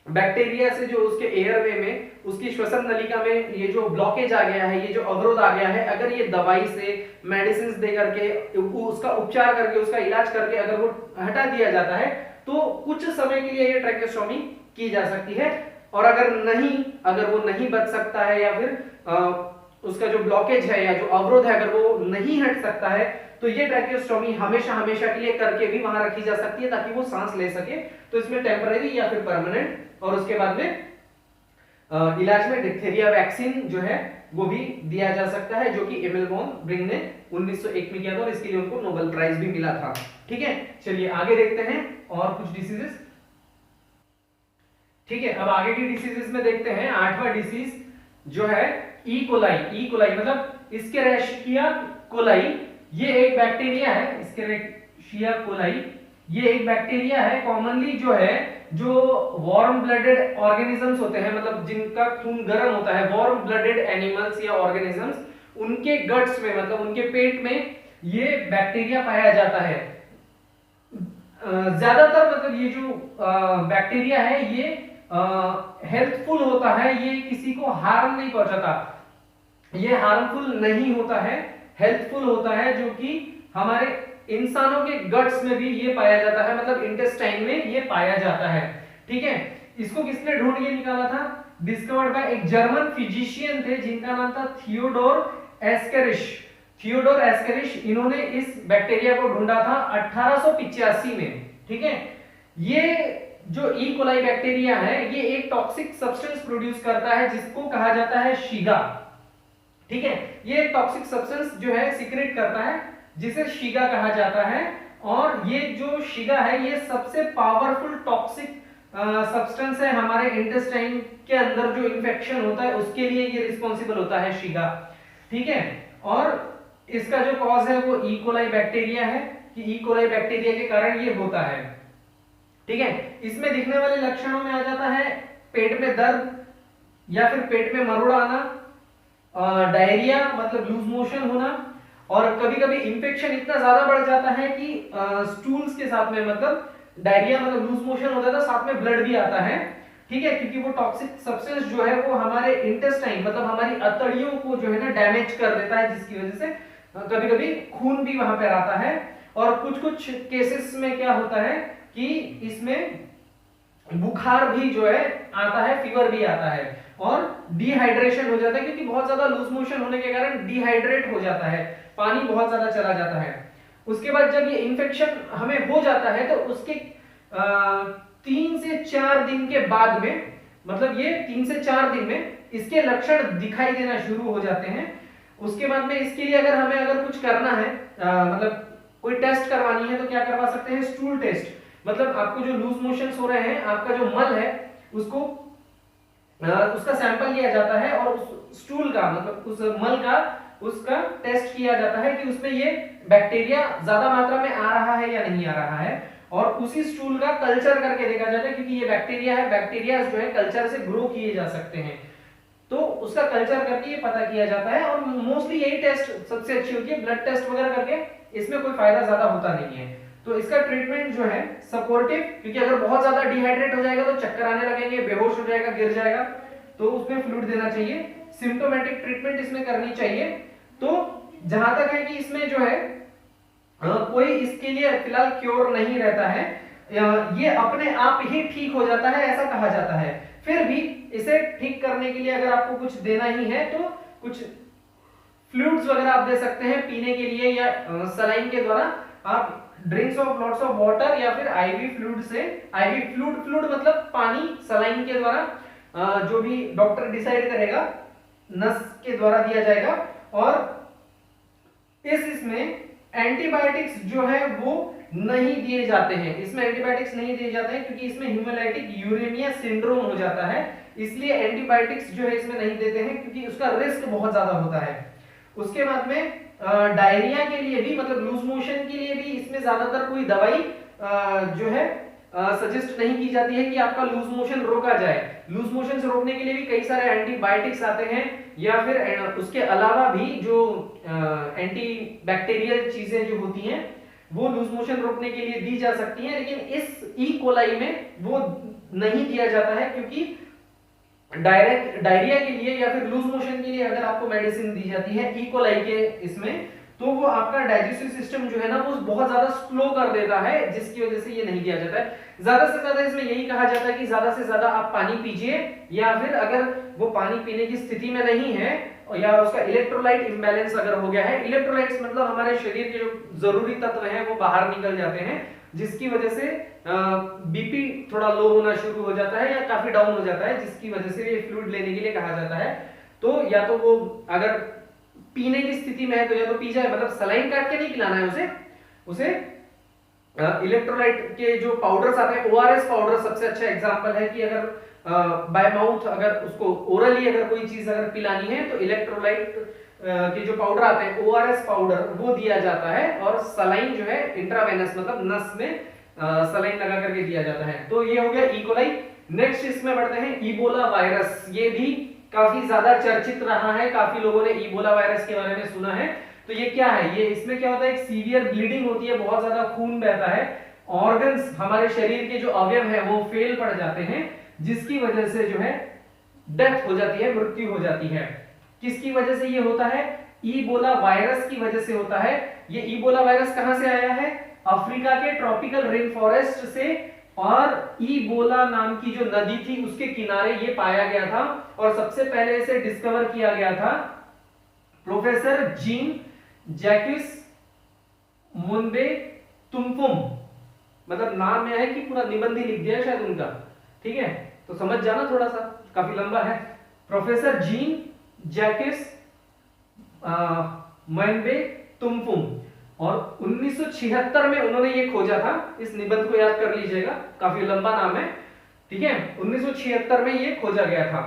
बैक्टीरिया से जो उसके एयरवे में उसकी श्वसन नलिका में ये जो ब्लॉकेज आ गया है, ये जो अवरोध आ गया है, अगर ये दवाई से मेडिसिन दे करके उसका उपचार करके उसका इलाज करके अगर वो हटा दिया जाता है तो कुछ समय के लिए ये ट्रैकियोस्टोमी की जा सकती है। और अगर वो नहीं बच सकता है या फिर उसका जो ब्लॉकेज है या जो अवरोध है अगर वो नहीं हट सकता है तो ये ट्रैकियोस्टोमी हमेशा के लिए करके भी वहां रखी जा सकती है ताकि वो सांस ले सके। तो इसमें टेम्पररी या फिर परमानेंट, और उसके बाद में इलाज में डिप्थीरिया वैक्सीन जो है वो भी दिया जा सकता है, जो कि एमिल वॉन ब्रिंग ने 1901 में किया था और इसके लिए उनको नोबेल प्राइज भी मिला था। ठीक है, चलिए आगे देखते हैं और कुछ डिसीजेस। ठीक है, अब आगे की डिसीजेस में देखते हैं। 8वां डिसीज जो है ई कोलाई मतलब इस्केरेशिया कोलाई। ये एक बैक्टीरिया है, इस्केरेशिया कोलाई ये एक बैक्टीरिया है। कॉमनली जो है जो वार्म ब्लडेड ऑर्गेनिजम्स होते हैं, मतलब जिनका खून गर्म होता है, वार्म ब्लडेड एनिमल्स या ऑर्गेनिजम्स, उनके गट्स में मतलब उनके पेट में ये बैक्टीरिया पाया जाता है। ज्यादातर मतलब ये जो बैक्टीरिया है ये हेल्थफुल होता है, ये किसी को हार्म नहीं पहुंचाता, ये हार्मफुल नहीं होता है, हेल्थफुल होता है, जो कि हमारे इंसानों के गट्स में भी ये पाया जाता है, मतलब इंटेस्टाइन में ये पाया जाता है। ठीक है, इसको किसने ढूंढ के निकाला था? डिस्कवर्ड बाय एक जर्मन फिजिशियन थे जिनका नाम था थियोडोर एस्केरिश। इन्होंने इस बैक्टीरिया को ढूंढा था 1885 में। ठीक है, ये जो ई कोलाई बैक्टीरिया है ये एक टॉक्सिक सब्सटेंस प्रोड्यूस करता है जिसको कहा जाता है शीगा। ठीक है, ये एक टॉक्सिक सब्सटेंस जो है सीक्रेट करता है जिसे शीगा कहा जाता है। और ये जो शीगा है ये सबसे पावरफुल टॉक्सिक सब्सटेंस है हमारे इंटेस्टाइन के अंदर, जो इन्फेक्शन होता है उसके लिए ये रिस्पॉन्सिबल होता है शीगा। ठीक है, और इसका जो कॉज है वो ई कोलाई बैक्टीरिया है, कि ई कोलाई बैक्टीरिया के कारण ये होता है। ठीक है, इसमें दिखने वाले लक्षणों में आ जाता है पेट में दर्द या फिर पेट में मरोड़ आना, डायरिया मतलब लूज मोशन होना, और कभी-कभी इंफेक्शन इतना ज्यादा बढ़ जाता है कि स्टूल्स के साथ में मतलब डायरिया मतलब लूज मोशन हो जाता है, साथ में ब्लड भी आता है। ठीक है, क्योंकि वो टॉक्सिक सब्सटेंस जो है वो हमारे इंटेस्टाइन मतलब हमारी अतड़ियों को जो है ना डैमेज कर देता है, जिसकी वजह से कभी-कभी खून भी वहां पर आता है। और कुछ केसेस में क्या होता है कि इसमें बुखार भी जो है आता है, फीवर भी आता है, और डिहाइड्रेशन हो जाता है, क्योंकि बहुत ज्यादा लूज मोशन होने के कारण डिहाइड्रेट हो जाता है, पानी बहुत ज्यादा चला जाता है। उसके बाद जब ये इन्फेक्शन हमें हो जाता है तो उसके 3 से 4 दिन के बाद में, मतलब ये 3 से 4 दिन में इसके लक्षण दिखाई देना शुरू हो जाते हैं। उसके बाद में इसके लिए अगर कुछ करना है, मतलब कोई टेस्ट करवानी है तो क्या करवा सकते हैं? Stool test. मतलब आपको जो लूज मोशंस हो रहे हैं, आपका जो मल है उसको उसका सैंपल लिया जाता है और उस स्टूल का मतलब उस मल का उसका टेस्ट किया जाता है कि उसमें ये बैक्टीरिया ज्यादा मात्रा में आ रहा है या नहीं आ रहा है, और उसी स्टूल का कल्चर करके देखा जाता है, क्योंकि ये बैक्टीरिया है, बैक्टीरिया जो है कल्चर से ग्रो किए जा सकते हैं, तो उसका कल्चर करके ये पता किया जाता है। और मोस्टली यही टेस्ट सबसे अच्छी होती है, ब्लड टेस्ट वगैरह करके इसमें कोई फायदा ज्यादा होता नहीं है। तो इसका ट्रीटमेंट जो है सपोर्टिव, क्योंकि अगर बहुत ज्यादा डिहाइड्रेट हो जाएगा तो चक्कर आने लगेंगे, बेहोश हो जाएगा, गिर जाएगा, तो उसमें फ्लूइड देना चाहिए। सिम्प्टोमेटिक ट्रीटमेंट इसमें करनी चाहिए। तो जहां तक है कि इसमें जो है कोई इसके लिए फिलहाल क्योर नहीं रहता है, ये अपने आप ही ठीक हो जाता है ऐसा कहा जाता है। फिर भी इसे ठीक करने के लिए अगर आपको कुछ देना ही है तो कुछ फ्लूइड्स वगैरह आप दे सकते हैं पीने के लिए, या सलाइन के द्वारा आप drinks of lots of water, या फिर आईवी फ्लूइड से, आईवी फ्लूइड मतलब पानी सलाइन के द्वारा जो भी डॉक्टर डिसाइड करेगा नस के द्वारा दिया जाएगा। और इसमें एंटीबायोटिक्स जो है वो नहीं दिए जाते हैं, इसमें एंटीबायोटिक्स नहीं दिए जाते हैं क्योंकि इसमें हीमोलाइटिक यूरेमिया सिंड्रोम हो जाता है, इसलिए एंटीबायोटिक्स जो है इसमें नहीं देते हैं क्योंकि उसका रिस्क बहुत ज्यादा होता है। उसके बाद में डायरिया के लिए भी मतलब लूज मोशन के लिए भी इसमें ज्यादातर कोई दवाई जो है सजेस्ट नहीं की जाती है कि आपका लूज मोशन रोका जाए। लूज मोशन से रोकने के लिए भी कई सारे एंटीबायोटिक्स आते हैं या फिर उसके अलावा भी जो एंटी बैक्टीरियल चीजें जो होती हैं वो लूज मोशन रोकने के लिए दी जा सकती हैं, लेकिन इस ई कोलाई में वो नहीं दिया जाता है क्योंकि डायरेक्ट डायरिया के लिए या फिर लूज मोशन के लिए अगर आपको मेडिसिन दी जाती है ई कोलाई के इसमें, तो वो आपका डाइजेस्टिव सिस्टम जो है ना वो बहुत ज्यादा स्लो कर देता है, जिसकी वजह से ये नहीं दिया जाता है। ज्यादा से ज्यादा इसमें यही कहा जाता है कि ज्यादा से ज्यादा आप पानी पीजिए, या फिर अगर वो पानी पीने की स्थिति में नहीं है या उसका इलेक्ट्रोलाइट इम्बैलेंस अगर हो गया है, इलेक्ट्रोलाइट्स मतलब हमारे शरीर के जो जरूरी तत्व हैं वो बाहर निकल जाते हैं, जिसकी वजह से बीपी थोड़ा लो होना शुरू हो जाता है या काफी डाउन हो जाता है, जिसकी वजह से ये फ्लूइड लेने के लिए कहा जाता है। तो या तो वो अगर पीने की स्थिति में है तो या तो पी जाए, मतलब सलाइन काट के नहीं पिलाना है उसे इलेक्ट्रोलाइट के जो पाउडर्स आते हैं, ओआरएस पाउडर सबसे अच्छा एग्जांपल है कि अगर बाय माउथ अगर उसको ओरली अगर कोई चीज अगर पिलानी है तो इलेक्ट्रोलाइट के जो पाउडर आते हैं ओआरएस पाउडर वो दिया जाता है, और सलाइन जो है इंट्रावेनस मतलब नस में सलाइन लगा करके दिया जाता है। तो ये हो गया ई कोलाई। नेक्स्ट इसमें बढ़ते हैं इबोला वायरस, ये भी काफी ज्यादा चर्चित रहा है, काफी लोगों ने इबोला वायरस के बारे में सुना है। तो ये क्या है, ये इसमें क्या होता है, एक सीवियर ब्लीडिंग होती है, बहुत ज्यादा खून बहता है, ऑर्गन्स हमारे शरीर के जो अवयव है वो फेल पड़ जाते हैं, जिसकी वजह से जो है डेथ हो जाती है, मृत्यु हो जाती है। किसकी वजह से ये होता है, इबोला वायरस की वजह से होता है। ये इबोला वायरस कहां से आया है, अफ्रीका के ट्रॉपिकल रेन फॉरेस्ट से, और इबोला नाम की जो नदी थी उसके किनारे ये पाया गया था, और सबसे पहले इसे डिस्कवर किया गया था प्रोफेसर जीन जैक्विस मुनबे तुमफुम, मतलब नाम में है कि पूरा निबंध ही लिख दिया शायद उनका, ठीक है, तो समझ जाना, थोड़ा सा काफी लंबा है। प्रोफेसर जीन जैक्विस मुनबे तुमफुम, और 1976 में उन्होंने ये खोजा था, इस निबंध को याद कर लीजिएगा, काफी लंबा नाम है, ठीक है, 1976 में ये खोजा गया था।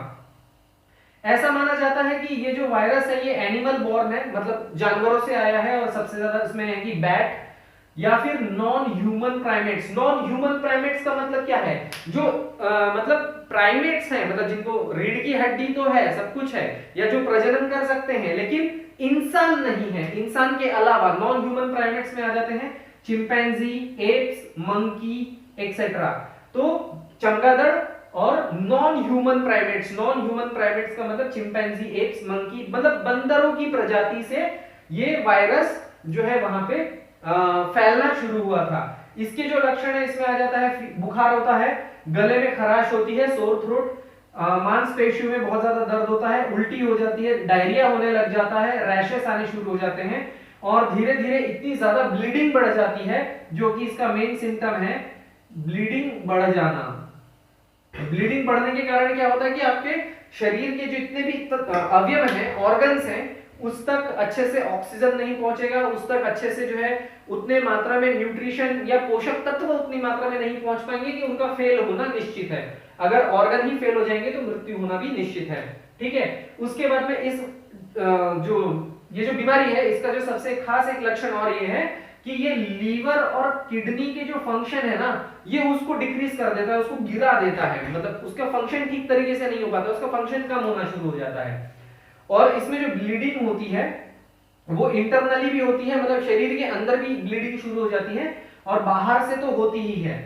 ऐसा माना जाता है कि ये जो वायरस है ये एनिमल बॉर्न है, मतलब जानवरों से आया है, और सबसे ज्यादा इसमें है कि बैट या फिर non human primates. Non human primates का मतलब क्या है, जो मतलब प्राइमेट्स हैं, मतलब जिनको रीढ़ की हड्डी तो है, सब कुछ है, या जो प्रजनन कर सकते हैं लेकिन इंसान नहीं है, इंसान के अलावा नॉन ह्यूमन प्राइमेट्स में आ जाते हैं चिंपैंजी, एप्स, मंकी एक्सेट्रा। तो चमगादड़ और non human primates, non human primates का मतलब चिंपैंजी, एप्स, मंकी, मतलब बंदरों की प्रजाति से ये वायरस जो है वहां पे फैलना शुरू हुआ था। इसके जो लक्षण है इसमें आ जाता है, बुखार होता है, गले में खराश होती है, सोर थ्रोट, मांसपेशियों में बहुत ज्यादा दर्द होता है, उल्टी हो जाती है, डायरिया होने लग जाता है, रैशेस आने शुरू हो जाते हैं, और धीरे धीरे इतनी ज्यादा ब्लीडिंग बढ़ जाती है, जो कि इसका मेन सिम्टम है ब्लीडिंग बढ़ जाना। ब्लीडिंग बढ़ने के कारण क्या होता है कि आपके शरीर के जो इतने भी अवयव हैं, ऑर्गन्स हैं, उस तक अच्छे से ऑक्सीजन नहीं पहुंचेगा, उस तक अच्छे से जो है उतने मात्रा में न्यूट्रिशन या पोषक तत्व उतनी मात्रा में नहीं पहुंच पाएंगे कि उनका फेल होना निश्चित है। अगर ऑर्गन ही फेल हो जाएंगे तो मृत्यु होना भी निश्चित है, ठीक है। उसके बाद में इस ये जो बीमारी है इसका जो सबसे खास एक लक्षण और ये है कि ये लीवर और किडनी के जो फंक्शन है ना, ये उसको डिक्रीज कर देता है, उसको गिरा देता है, मतलब उसका फंक्शन ठीक तरीके से नहीं हो पाता, उसका फंक्शन कम होना शुरू हो जाता है। और इसमें जो ब्लीडिंग होती है वो इंटरनली भी होती है, मतलब शरीर के अंदर भी ब्लीडिंग शुरू हो जाती है, और बाहर से तो होती ही है।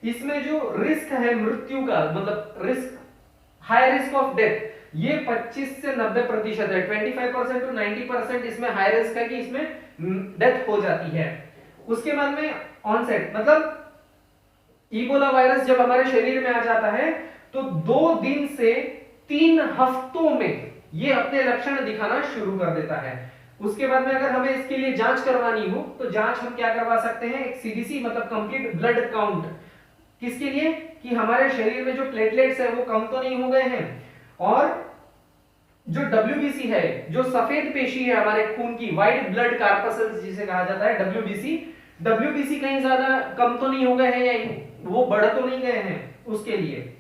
इसमें जो रिस्क है मृत्यु का, मतलब risk, high risk of death, ये 25 से 90% है, 25% टू 90% इसमें हाई रिस्क है कि इसमें डेथ हो जाती है। उसके बाद में ऑनसेट, मतलब इबोला वायरस जब हमारे शरीर में आ जाता है तो 2 दिन से 3 हफ्तों में ये अपने लक्षण दिखाना शुरू कर देता है। उसके बाद में अगर हमें इसके लिए जांच करवानी हो तो जांच हम क्या करवा सकते हैं, एक सीडीसी मतलब कंप्लीट ब्लड काउंट, किसके लिए कि हमारे शरीर में जो प्लेटलेट्स है वो कम तो नहीं हो गए हैं, और जो WBC है, जो सफेद पेशी है हमारे खून की, व्हाइट ब्लड कार्पसेल्स जिसे कहा जाता है, WBC कहीं ज्यादा कम तो नहीं हो गए हैं या वो बढ़ तो नहीं गए हैं उसके लिए,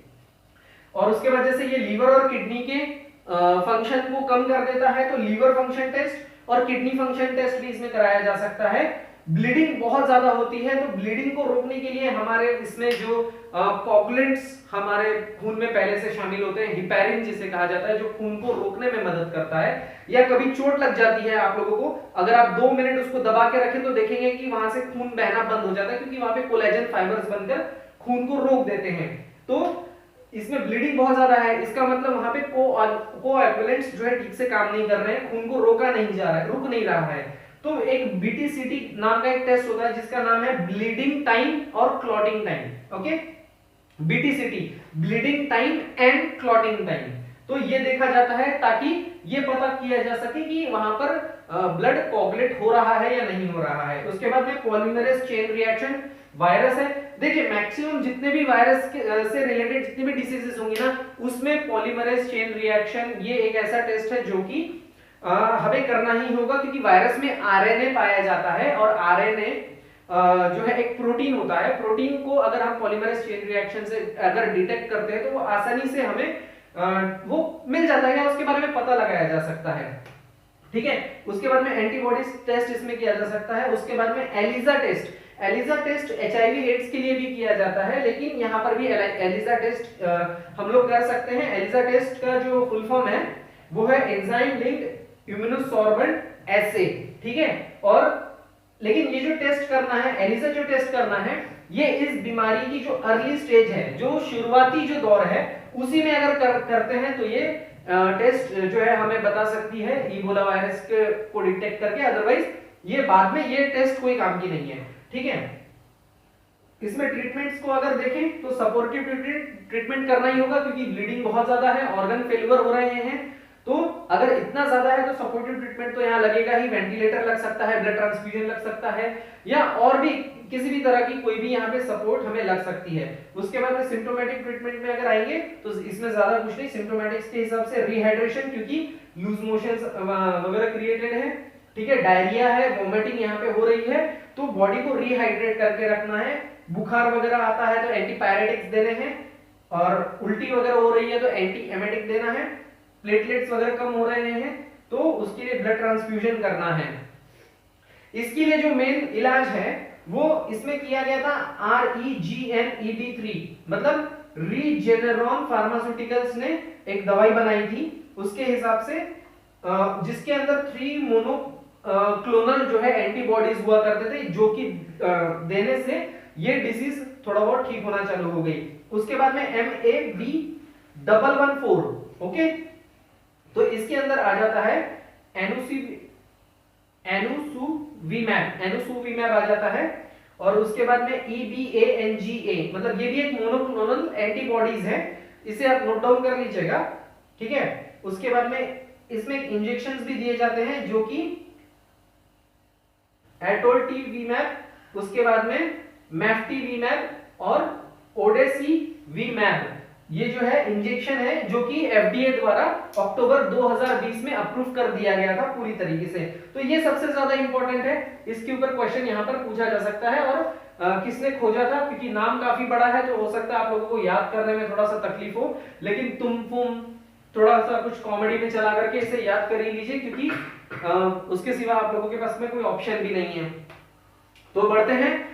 और उसके वजह से ये लीवर और किडनी के फंक्शन को कम कर देता है। तो लीवर फंक्शन टेस्ट और किडनी फंक्शन टेस्ट भी इसमें कराया जा सकता है। ब्लीडिंग बहुत ज्यादा होती है, तो ब्लीडिंग को रोकने के लिए हमारे इसमें जो कोगुलेंट्स हमारे खून में पहले से शामिल होते हैं, हिपैरिन जिसे कहा जाता है, जो खून को रोकने में मदद करता है। या कभी चोट लग जाती है आप लोगों को, अगर आप 2 मिनट उसको दबा के रखें तो देखेंगे कि वहां से खून बहना बंद हो जाता है, क्योंकि वहां पे कोलेजन फाइबर्स बनकर खून को रोक देते हैं। तो इसमें ब्लीडिंग बहुत ज्यादा है, इसका मतलब वहां पे कोएगुलेंट्स जो है ठीक से काम नहीं कर रहे हैं, खून को रोका नहीं जा रहा है, रुक नहीं रहा है। तो एक BTCT नाम का एक टेस्ट होता है जिसका नाम है ब्लीडिंग टाइम और clotting time. Okay, BTCT, bleeding time and clotting time. तो ये देखा जाता है ताकि ये पता किया जा सके कि वहां पर ब्लड कोगुलेट हो रहा है या नहीं हो रहा है। उसके बाद में पॉलीमरेज चेन रिएक्शन, वायरस है। देखिए मैक्सिमम जितने भी वायरस से रिलेटेड जितनी भी डिसीजेस होंगी ना, उसमें पॉलीमरेज चेन रिएक्शन ये एक ऐसा टेस्ट है जो कि हमें करना ही होगा, क्योंकि वायरस में RNA पाया जाता है, और RNA जो है एक प्रोटीन होता है। प्रोटीन को अगर हम पॉलीमरेज चेन रिएक्शन से अगर डिटेक्ट करते हैं तो वो आसानी से हमें वो मिल जाता है, उसके बारे में पता लगाया जा सकता है। ठीक है, उसके बाद में एंटीबॉडीज टेस्ट इसमें किया जा सकता है। उसके बाद में ELISA test, ELISA test HIV AIDS के लिए भी किया जाता है, लेकिन यहाँ पर भी एलिजा टेस्ट हम लोग कर सकते हैं। एलिजा टेस्ट का जो फुल फॉर्म है वो है एंजाइम लिंक्ड इम्यूनोसॉर्बेंट एसे। ठीक है, और लेकिन ये जो टेस्ट करना है, एलिजा जो टेस्ट करना है, ये इस बीमारी की जो अर्ली स्टेज है, जो शुरुआती जो दौर है, उसी में अगर करते हैं तो ये टेस्ट जो है हमें बता सकती है इबोला वायरस को डिटेक्ट करके। अदरवाइज ये बाद में ये टेस्ट कोई काम की नहीं है। ठीक है, इसमें ट्रीटमेंट्स को अगर देखें तो सपोर्टिव ट्रीटमेंट करना ही होगा, क्योंकि ब्लीडिंग बहुत ज्यादा है, ऑर्गन फेलियर हो रहे हैं। तो अगर इतना ज्यादा है तो सपोर्टिव ट्रीटमेंट तो यहाँ लगेगा ही, वेंटिलेटर लग सकता है, ब्लड ट्रांसफ्यूजन लग सकता है, या और भी किसी भी तरह की कोई भी यहाँ पे सपोर्ट हमें लग सकती है। उसके बाद में सिम्टोमेटिक ट्रीटमेंट में अगर आएंगे तो इसमें ज्यादा कुछ नहीं, सिम्टोमेटिक्स के हिसाब से रिहाइड्रेशन, क्योंकि लूज मोशंस वगैरह क्रिएटेड है। ठीक है, डायरिया है, वोमिटिंग यहाँ पे हो रही है, तो बॉडी को रिहाइड्रेट करके रखना है। बुखार वगैरह आता है तो एंटीपायरेटिक्स देने हैं, और उल्टी वगैरह हो रही है तो एंटी एमेटिक देना है। प्लेटलेट्स वगैरह कम हो रहे हैं तो उसके लिए ब्लड ट्रांसफ्यूजन करना है। इसके लिए जो मेन इलाज है वो इसमें किया गया था REGNEB3, मतलब रीजेनेरॉन फार्मास्यूटिकल्स ने एक दवाई बनाई थी, उसके हिसाब से जिसके अंदर 3 मोनोक्लोनल जो है एंटीबॉडीज हुआ करते थे, जो कि देने से ये डिसीज थोड़ा बहुत ठीक होना चालू हो गई। उसके बाद में MAB114, ओके, तो इसके अंदर आ जाता है एनुसुवीमैब आ जाता है, और उसके बाद में EBANGA, मतलब ये भी एक मोनोक्लोनल एंटीबॉडीज है, इसे आप नोट डाउन कर लीजिएगा। ठीक है, उसके बाद में इसमें इंजेक्शंस भी दिए जाते हैं जो कि एटोल्टिवीमैब, उसके बाद में मैफ्टिवीमैब और ओडेसीवीमैब, ये जो है इंजेक्शन है जो कि FDA द्वारा अक्टूबर 2020 में अप्रूव कर दिया गया था पूरी तरीके से। तो ये सबसे ज्यादा इंपॉर्टेंट है, इसके ऊपर क्वेश्चन यहाँ पर पूछा जा सकता है। और किसने खोजा था, क्योंकि नाम काफी बड़ा है तो हो सकता है आप लोगों को याद करने में थोड़ा सा तकलीफ हो, लेकिन तुम थोड़ा सा कुछ कॉमेडी में चला करके इसे याद कर ही लीजिए, क्योंकि उसके सिवा आप लोगों के पास में कोई ऑप्शन भी नहीं है। तो बढ़ते हैं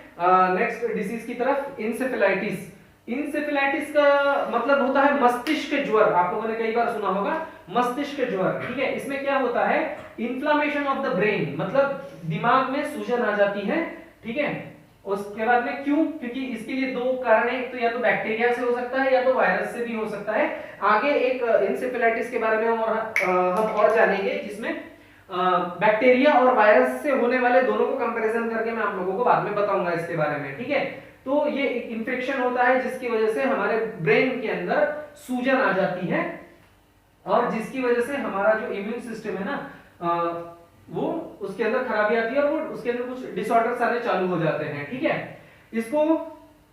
नेक्स्ट डिसीज की तरफ, इंसेफेलाइटिस। इंसेफेलाइटिस का मतलब होता है मस्तिष्क ज्वर, आप लोगों ने कई बार सुना होगा मस्तिष्क ज्वर। ठीक है, इसमें क्या होता है, इन्फ्लामेशन ऑफ द ब्रेन, मतलब दिमाग में सूजन आ जाती है। ठीक है, उसके बाद में क्यों, क्योंकि इसके लिए 2 कारण है, एक तो या तो बैक्टीरिया से हो सकता है या तो वायरस से भी हो सकता है। आगे एक इंसेफेलाइटिस के बारे में हम और जानेंगे, जिसमें बैक्टीरिया और वायरस से होने वाले दोनों को कंपैरिजन करके मैं आप लोगों को बाद में बताऊंगा इसके बारे में। ठीक है, तो ये एक इंफेक्शन होता है जिसकी वजह से हमारे ब्रेन के अंदर सूजन आ जाती है, और जिसकी वजह से हमारा जो इम्यून सिस्टम है ना वो उसके अंदर खराबी आती है, और वो उसके अंदर कुछ डिसऑर्डर्स आने चालू हो जाते हैं। ठीक है, इसको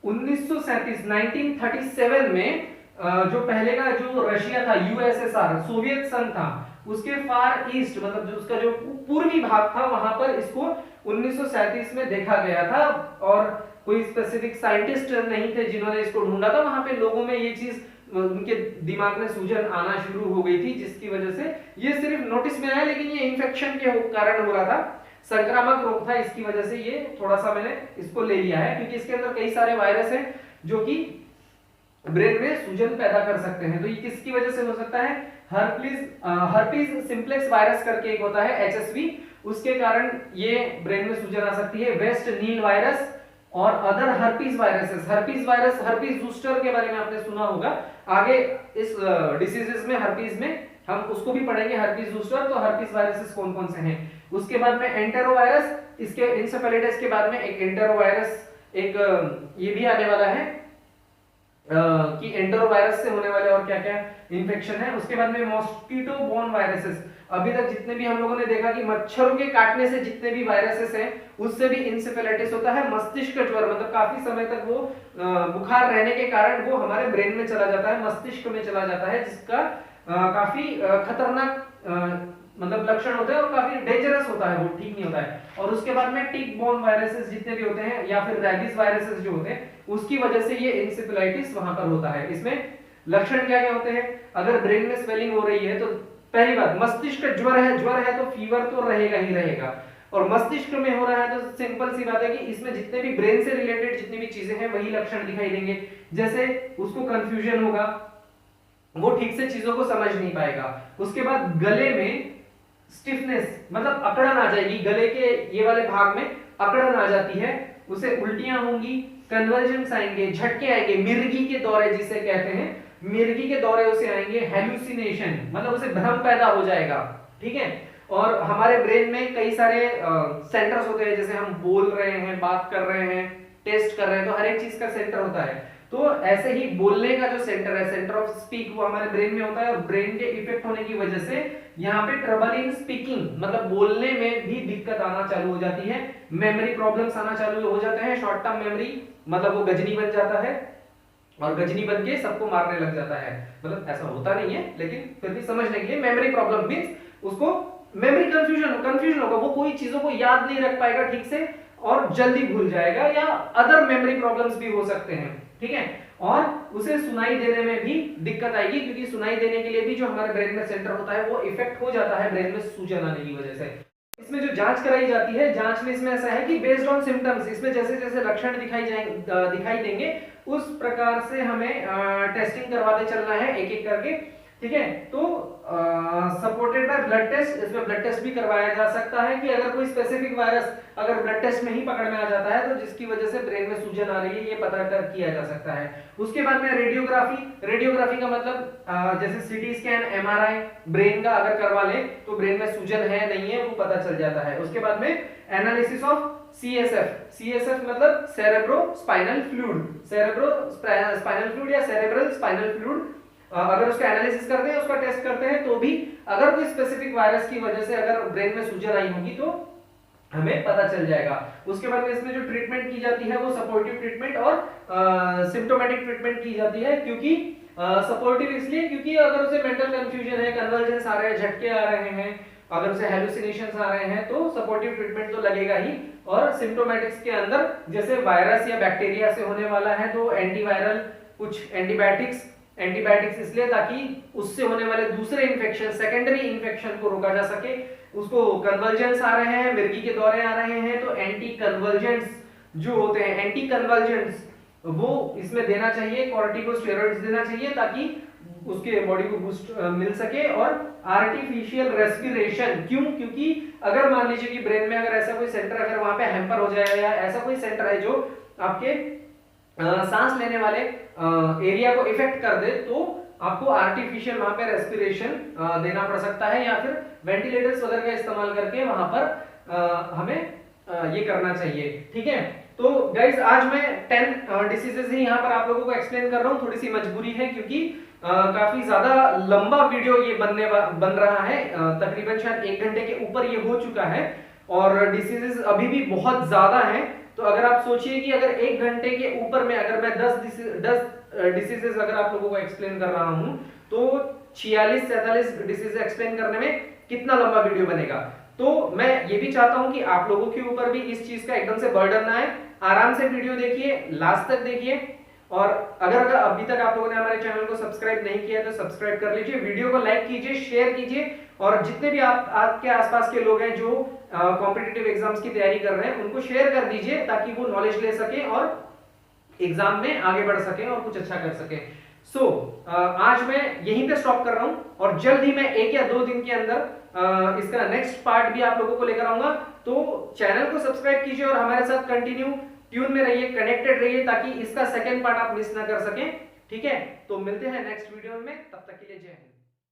1937 में जो पहले का जो रशिया था, USSR सोवियत संघ था, उसके फार ईस्ट मतलब जो उसका जो पूर्वी भाग था वहां पर इसको 1937 में देखा गया था, और कोई स्पेसिफिक साइंटिस्ट नहीं थे जिन्होंने इसको ढूंढा था। वहां पे लोगों में ये चीज उनके दिमाग में सूजन आना शुरू हो गई थी, जिसकी वजह से ये सिर्फ नोटिस में आया, लेकिन ये इन्फेक्शन के कारण हो रहा था, संक्रामक रोग था, इसकी वजह से ये थोड़ा सा मैंने इसको ले लिया है, क्योंकि इसके अंदर कई सारे वायरस हैं जो कि ब्रेन में सूजन पैदा कर सकते हैं। तो ये किसकी वजह से हो सकता है? हर्पीज सिंप्लेक्स वायरस करके एक होता है HSV, उसके कारण ये ब्रेन में सूजन आ सकती है। वेस्ट नील वायरस और other herpes viruses, herpes zoster के बारे में आपने सुना होगा। आगे इस डिसीजेस में हर्पीज में हम उसको भी पढ़ेंगे, हर्पीज जूस्टर। तो हर्पीज वायरसेस कौन कौन से हैं? उसके बाद में एंटेरोवायरस, इसके इंसेफेलाइटिस के बाद में एक एंटेरोवायरस, एक ये भी आने वाला है कि एंटेरोवायरस से होने वाले और क्या क्या इन्फेक्शन है। उसके बाद में मॉस्किटो बोर्न वायरसेस, अभी तक जितने भी हम लोगों ने देखा कि मच्छरों के काटने से जितने भी वायरसेस हैं उससे भी इंसेफेलाइटिस होता है। मस्तिष्क ज्वर मतलब काफी समय तक वो बुखार रहने के कारण वो हमारे ब्रेन में चला जाता है, मस्तिष्क में चला जाता है, जिसका काफी खतरनाक मतलब लक्षण होते हैं और काफी डेंजरस होता है, वो ठीक नहीं होता है। और उसके बाद में टिक बोर्न वायरसेस जितने भी होते हैं या फिर रैबीज वायरसेस जो होते हैं उसकी वजह से ये इंसेफेलाइटिस वहां पर होता है। इसमें लक्षण क्या क्या होते हैं? अगर ब्रेन में स्वेलिंग हो रही है तो पहली बात, मस्तिष्क ज्वर है तो फीवर तो रहेगा ही रहेगा, और मस्तिष्क में हो रहा है तो सिंपल सी बात है कि इसमें जितने भी ब्रेन से रिलेटेड जितनी भी चीजें हैं वही लक्षण दिखाई देंगे। जैसे उसको कंफ्यूजन होगा, वो ठीक से चीजों को समझ नहीं पाएगा। उसके बाद गले में स्टिफनेस मतलब अकड़न आ जाएगी, गले के ये वाले भाग में अकड़न आ जाती है, उसे उल्टियां होंगी, कन्वर्जेंस आएंगे, झटके आएंगे, मिर्गी के दौरे जिसे कहते हैं, मिर्गी के दौरे उसे आएंगे, हेलुसिनेशन मतलब उसे भ्रम पैदा हो जाएगा, ठीक है। और हमारे ब्रेन में कई सारे सेंटर्स होते हैं, जैसे हम बोल रहे हैं, बात कर रहे हैं, टेस्ट कर रहे हैं, तो हर एक चीज का सेंटर होता है। तो ऐसे ही बोलने का जो सेंटर है, सेंटर ऑफ स्पीक, वो हमारे ब्रेन में होता है, और ब्रेन के इफेक्ट होने की वजह से यहाँ पे ट्रबल इन स्पीकिंग मतलब बोलने में भी दिक्कत आना चालू हो जाती है, मेमोरी प्रॉब्लम्स आना चालू हो जाते हैं, शॉर्ट टर्म मेमोरी मतलब वो गजनी बन जाता है, और गजनी बन के सबको मारने लग जाता है। मतलब ऐसा होता नहीं है, लेकिन फिर भी समझने के लिए मेमोरी प्रॉब्लम मींस उसको मेमोरी कंफ्यूजन होगा, वो कोई चीजों को याद नहीं रख पाएगा ठीक से और जल्दी भूल जाएगा, या अदर मेमोरी प्रॉब्लम्स भी हो सकते हैं, ठीक है। और उसे सुनाई देने में भी दिक्कत आएगी, क्योंकि सुनाई देने के लिए भी जो हमारे ब्रेन में सेंटर होता है वो इफेक्ट हो जाता है ब्रेन में सूजन आने की वजह से। इसमें जो जांच कराई जाती है, जांच में इसमें ऐसा है कि बेस्ड ऑन सिम्टम्स, इसमें जैसे जैसे लक्षण दिखाई देंगे उस प्रकार से हमें टेस्टिंग करवाते चलना है एक एक करके, ठीक है। तो सपोर्टेड बाय ब्लड टेस्ट, इसमें ब्लड टेस्ट भी करवाया जा सकता है कि अगर कोई स्पेसिफिक वायरस अगर ब्लड टेस्ट में ही पकड़ में आ जाता है तो जिसकी वजह से ब्रेन में सूजन आ रही है ये पता किया जा सकता है। उसके बाद में रेडियोग्राफी का मतलब जैसे सीटी स्कैन, एमआरआई ब्रेन का अगर करवा ले तो ब्रेन में सूजन है नहीं है वो पता चल जाता है। उसके बाद में एनालिसिस ऑफ सीएसएफ मतलब सेरेब्रो स्पाइनल फ्लूइड या सेरेब्रल स्पाइनल फ्लूइड, अगर उसका एनालिसिस करते हैं, उसका टेस्ट करते हैं, तो भी अगर कोई स्पेसिफिक वायरस की वजह से अगर ब्रेन में सूजन आई होगी तो हमें पता चल जाएगा। उसके बाद में इसमें जो ट्रीटमेंट की जाती है वो सपोर्टिव ट्रीटमेंट और सिम्प्टोमेटिक ट्रीटमेंट की जाती है। क्योंकि सपोर्टिव इसलिए क्योंकि अगर उसे मेंटल कंफ्यूजन है, कन्वर्जेंस आ रहे हैं, झटके आ रहे हैं, अगर उसे हेलुसिनेशंस आ रहे हैं तो सपोर्टिव ट्रीटमेंट तो लगेगा ही। और सिम्प्टोमेटिक्स के अंदर जैसे वायरस या बैक्टीरिया से होने वाला है तो एंटीवायरल, कुछ एंटीबायोटिक्स इसलिए ताकि उससे होने वाले दूसरे इन्फेक्शन, सेकेंडरी इन्फेक्शन को रोका जा सके। उसको कन्वर्जेंस आ रहे हैं, मिर्गी के दौरे आ रहे हैं, तो एंटी कन्वर्जेंट्स जो होते हैं, एंटी कन्वर्जेंट्स वो इसमें देना चाहिए, कॉर्टिकोस्टेरॉइड्स देना चाहिए ताकि उसके बॉडी को बूस्ट मिल सके। और आर्टिफिशियल रेस्पिरेशन, क्योंकि अगर मान लीजिए कि ब्रेन में अगर ऐसा कोई सेंटर अगर वहां पे हैम्पर हो जाए या ऐसा कोई सेंटर है जो आपके सांस लेने वाले एरिया को इफेक्ट कर दे तो आपको आर्टिफिशियल वहां पे रेस्पिरेशन देना पड़ सकता है, या फिर वेंटिलेटर्स वगैरह का इस्तेमाल करके वहां पर हमें ये करना चाहिए, ठीक है। तो गाइज आज मैं 10 डिसीजेस ही यहाँ पर आप लोगों को एक्सप्लेन कर रहा हूँ, थोड़ी सी मजबूरी है क्योंकि काफी ज्यादा लंबा वीडियो ये बन रहा है, तकरीबन शायद 1 घंटे के ऊपर ये हो चुका है और डिसीजेस अभी भी बहुत ज्यादा हैं। तो अगर आप सोचिए कि अगर 1 घंटे के ऊपर में अगर मैं 10 डिसीजेस अगर आप लोगों को एक्सप्लेन कर रहा हूं तो 46-47 डिसीज एक्सप्लेन करने में कितना लंबा वीडियो बनेगा। तो मैं ये भी चाहता हूं कि आप लोगों के ऊपर भी इस चीज का एकदम से बर्डन ना आए, आराम से वीडियो देखिए, लास्ट तक देखिए। और अगर अभी तक आप लोगों ने हमारे चैनल को सब्सक्राइब नहीं किया तो सब्सक्राइब कर लीजिए, वीडियो को लाइक कीजिए, शेयर कीजिए, और जितने भी आपके आसपास के लोग हैं जो कॉम्पिटिटिव एग्जाम्स की तैयारी कर रहे हैं उनको शेयर कर दीजिए, ताकि वो नॉलेज ले सके और एग्जाम में आगे बढ़ सके और कुछ अच्छा कर सके। आज मैं यहीं पे स्टॉप कर रहा हूं, और जल्द ही मैं 1 या 2 दिन के अंदर इसका नेक्स्ट पार्ट भी आप लोगों को लेकर आऊंगा। तो चैनल को सब्सक्राइब कीजिए और हमारे साथ कंटिन्यू ट्यून में रहिए, कनेक्टेड रहिए, ताकि इसका सेकंड पार्ट आप मिस ना कर सकें। ठीक है, तो मिलते हैं नेक्स्ट वीडियो में, तब तक के लिए जय हिंद।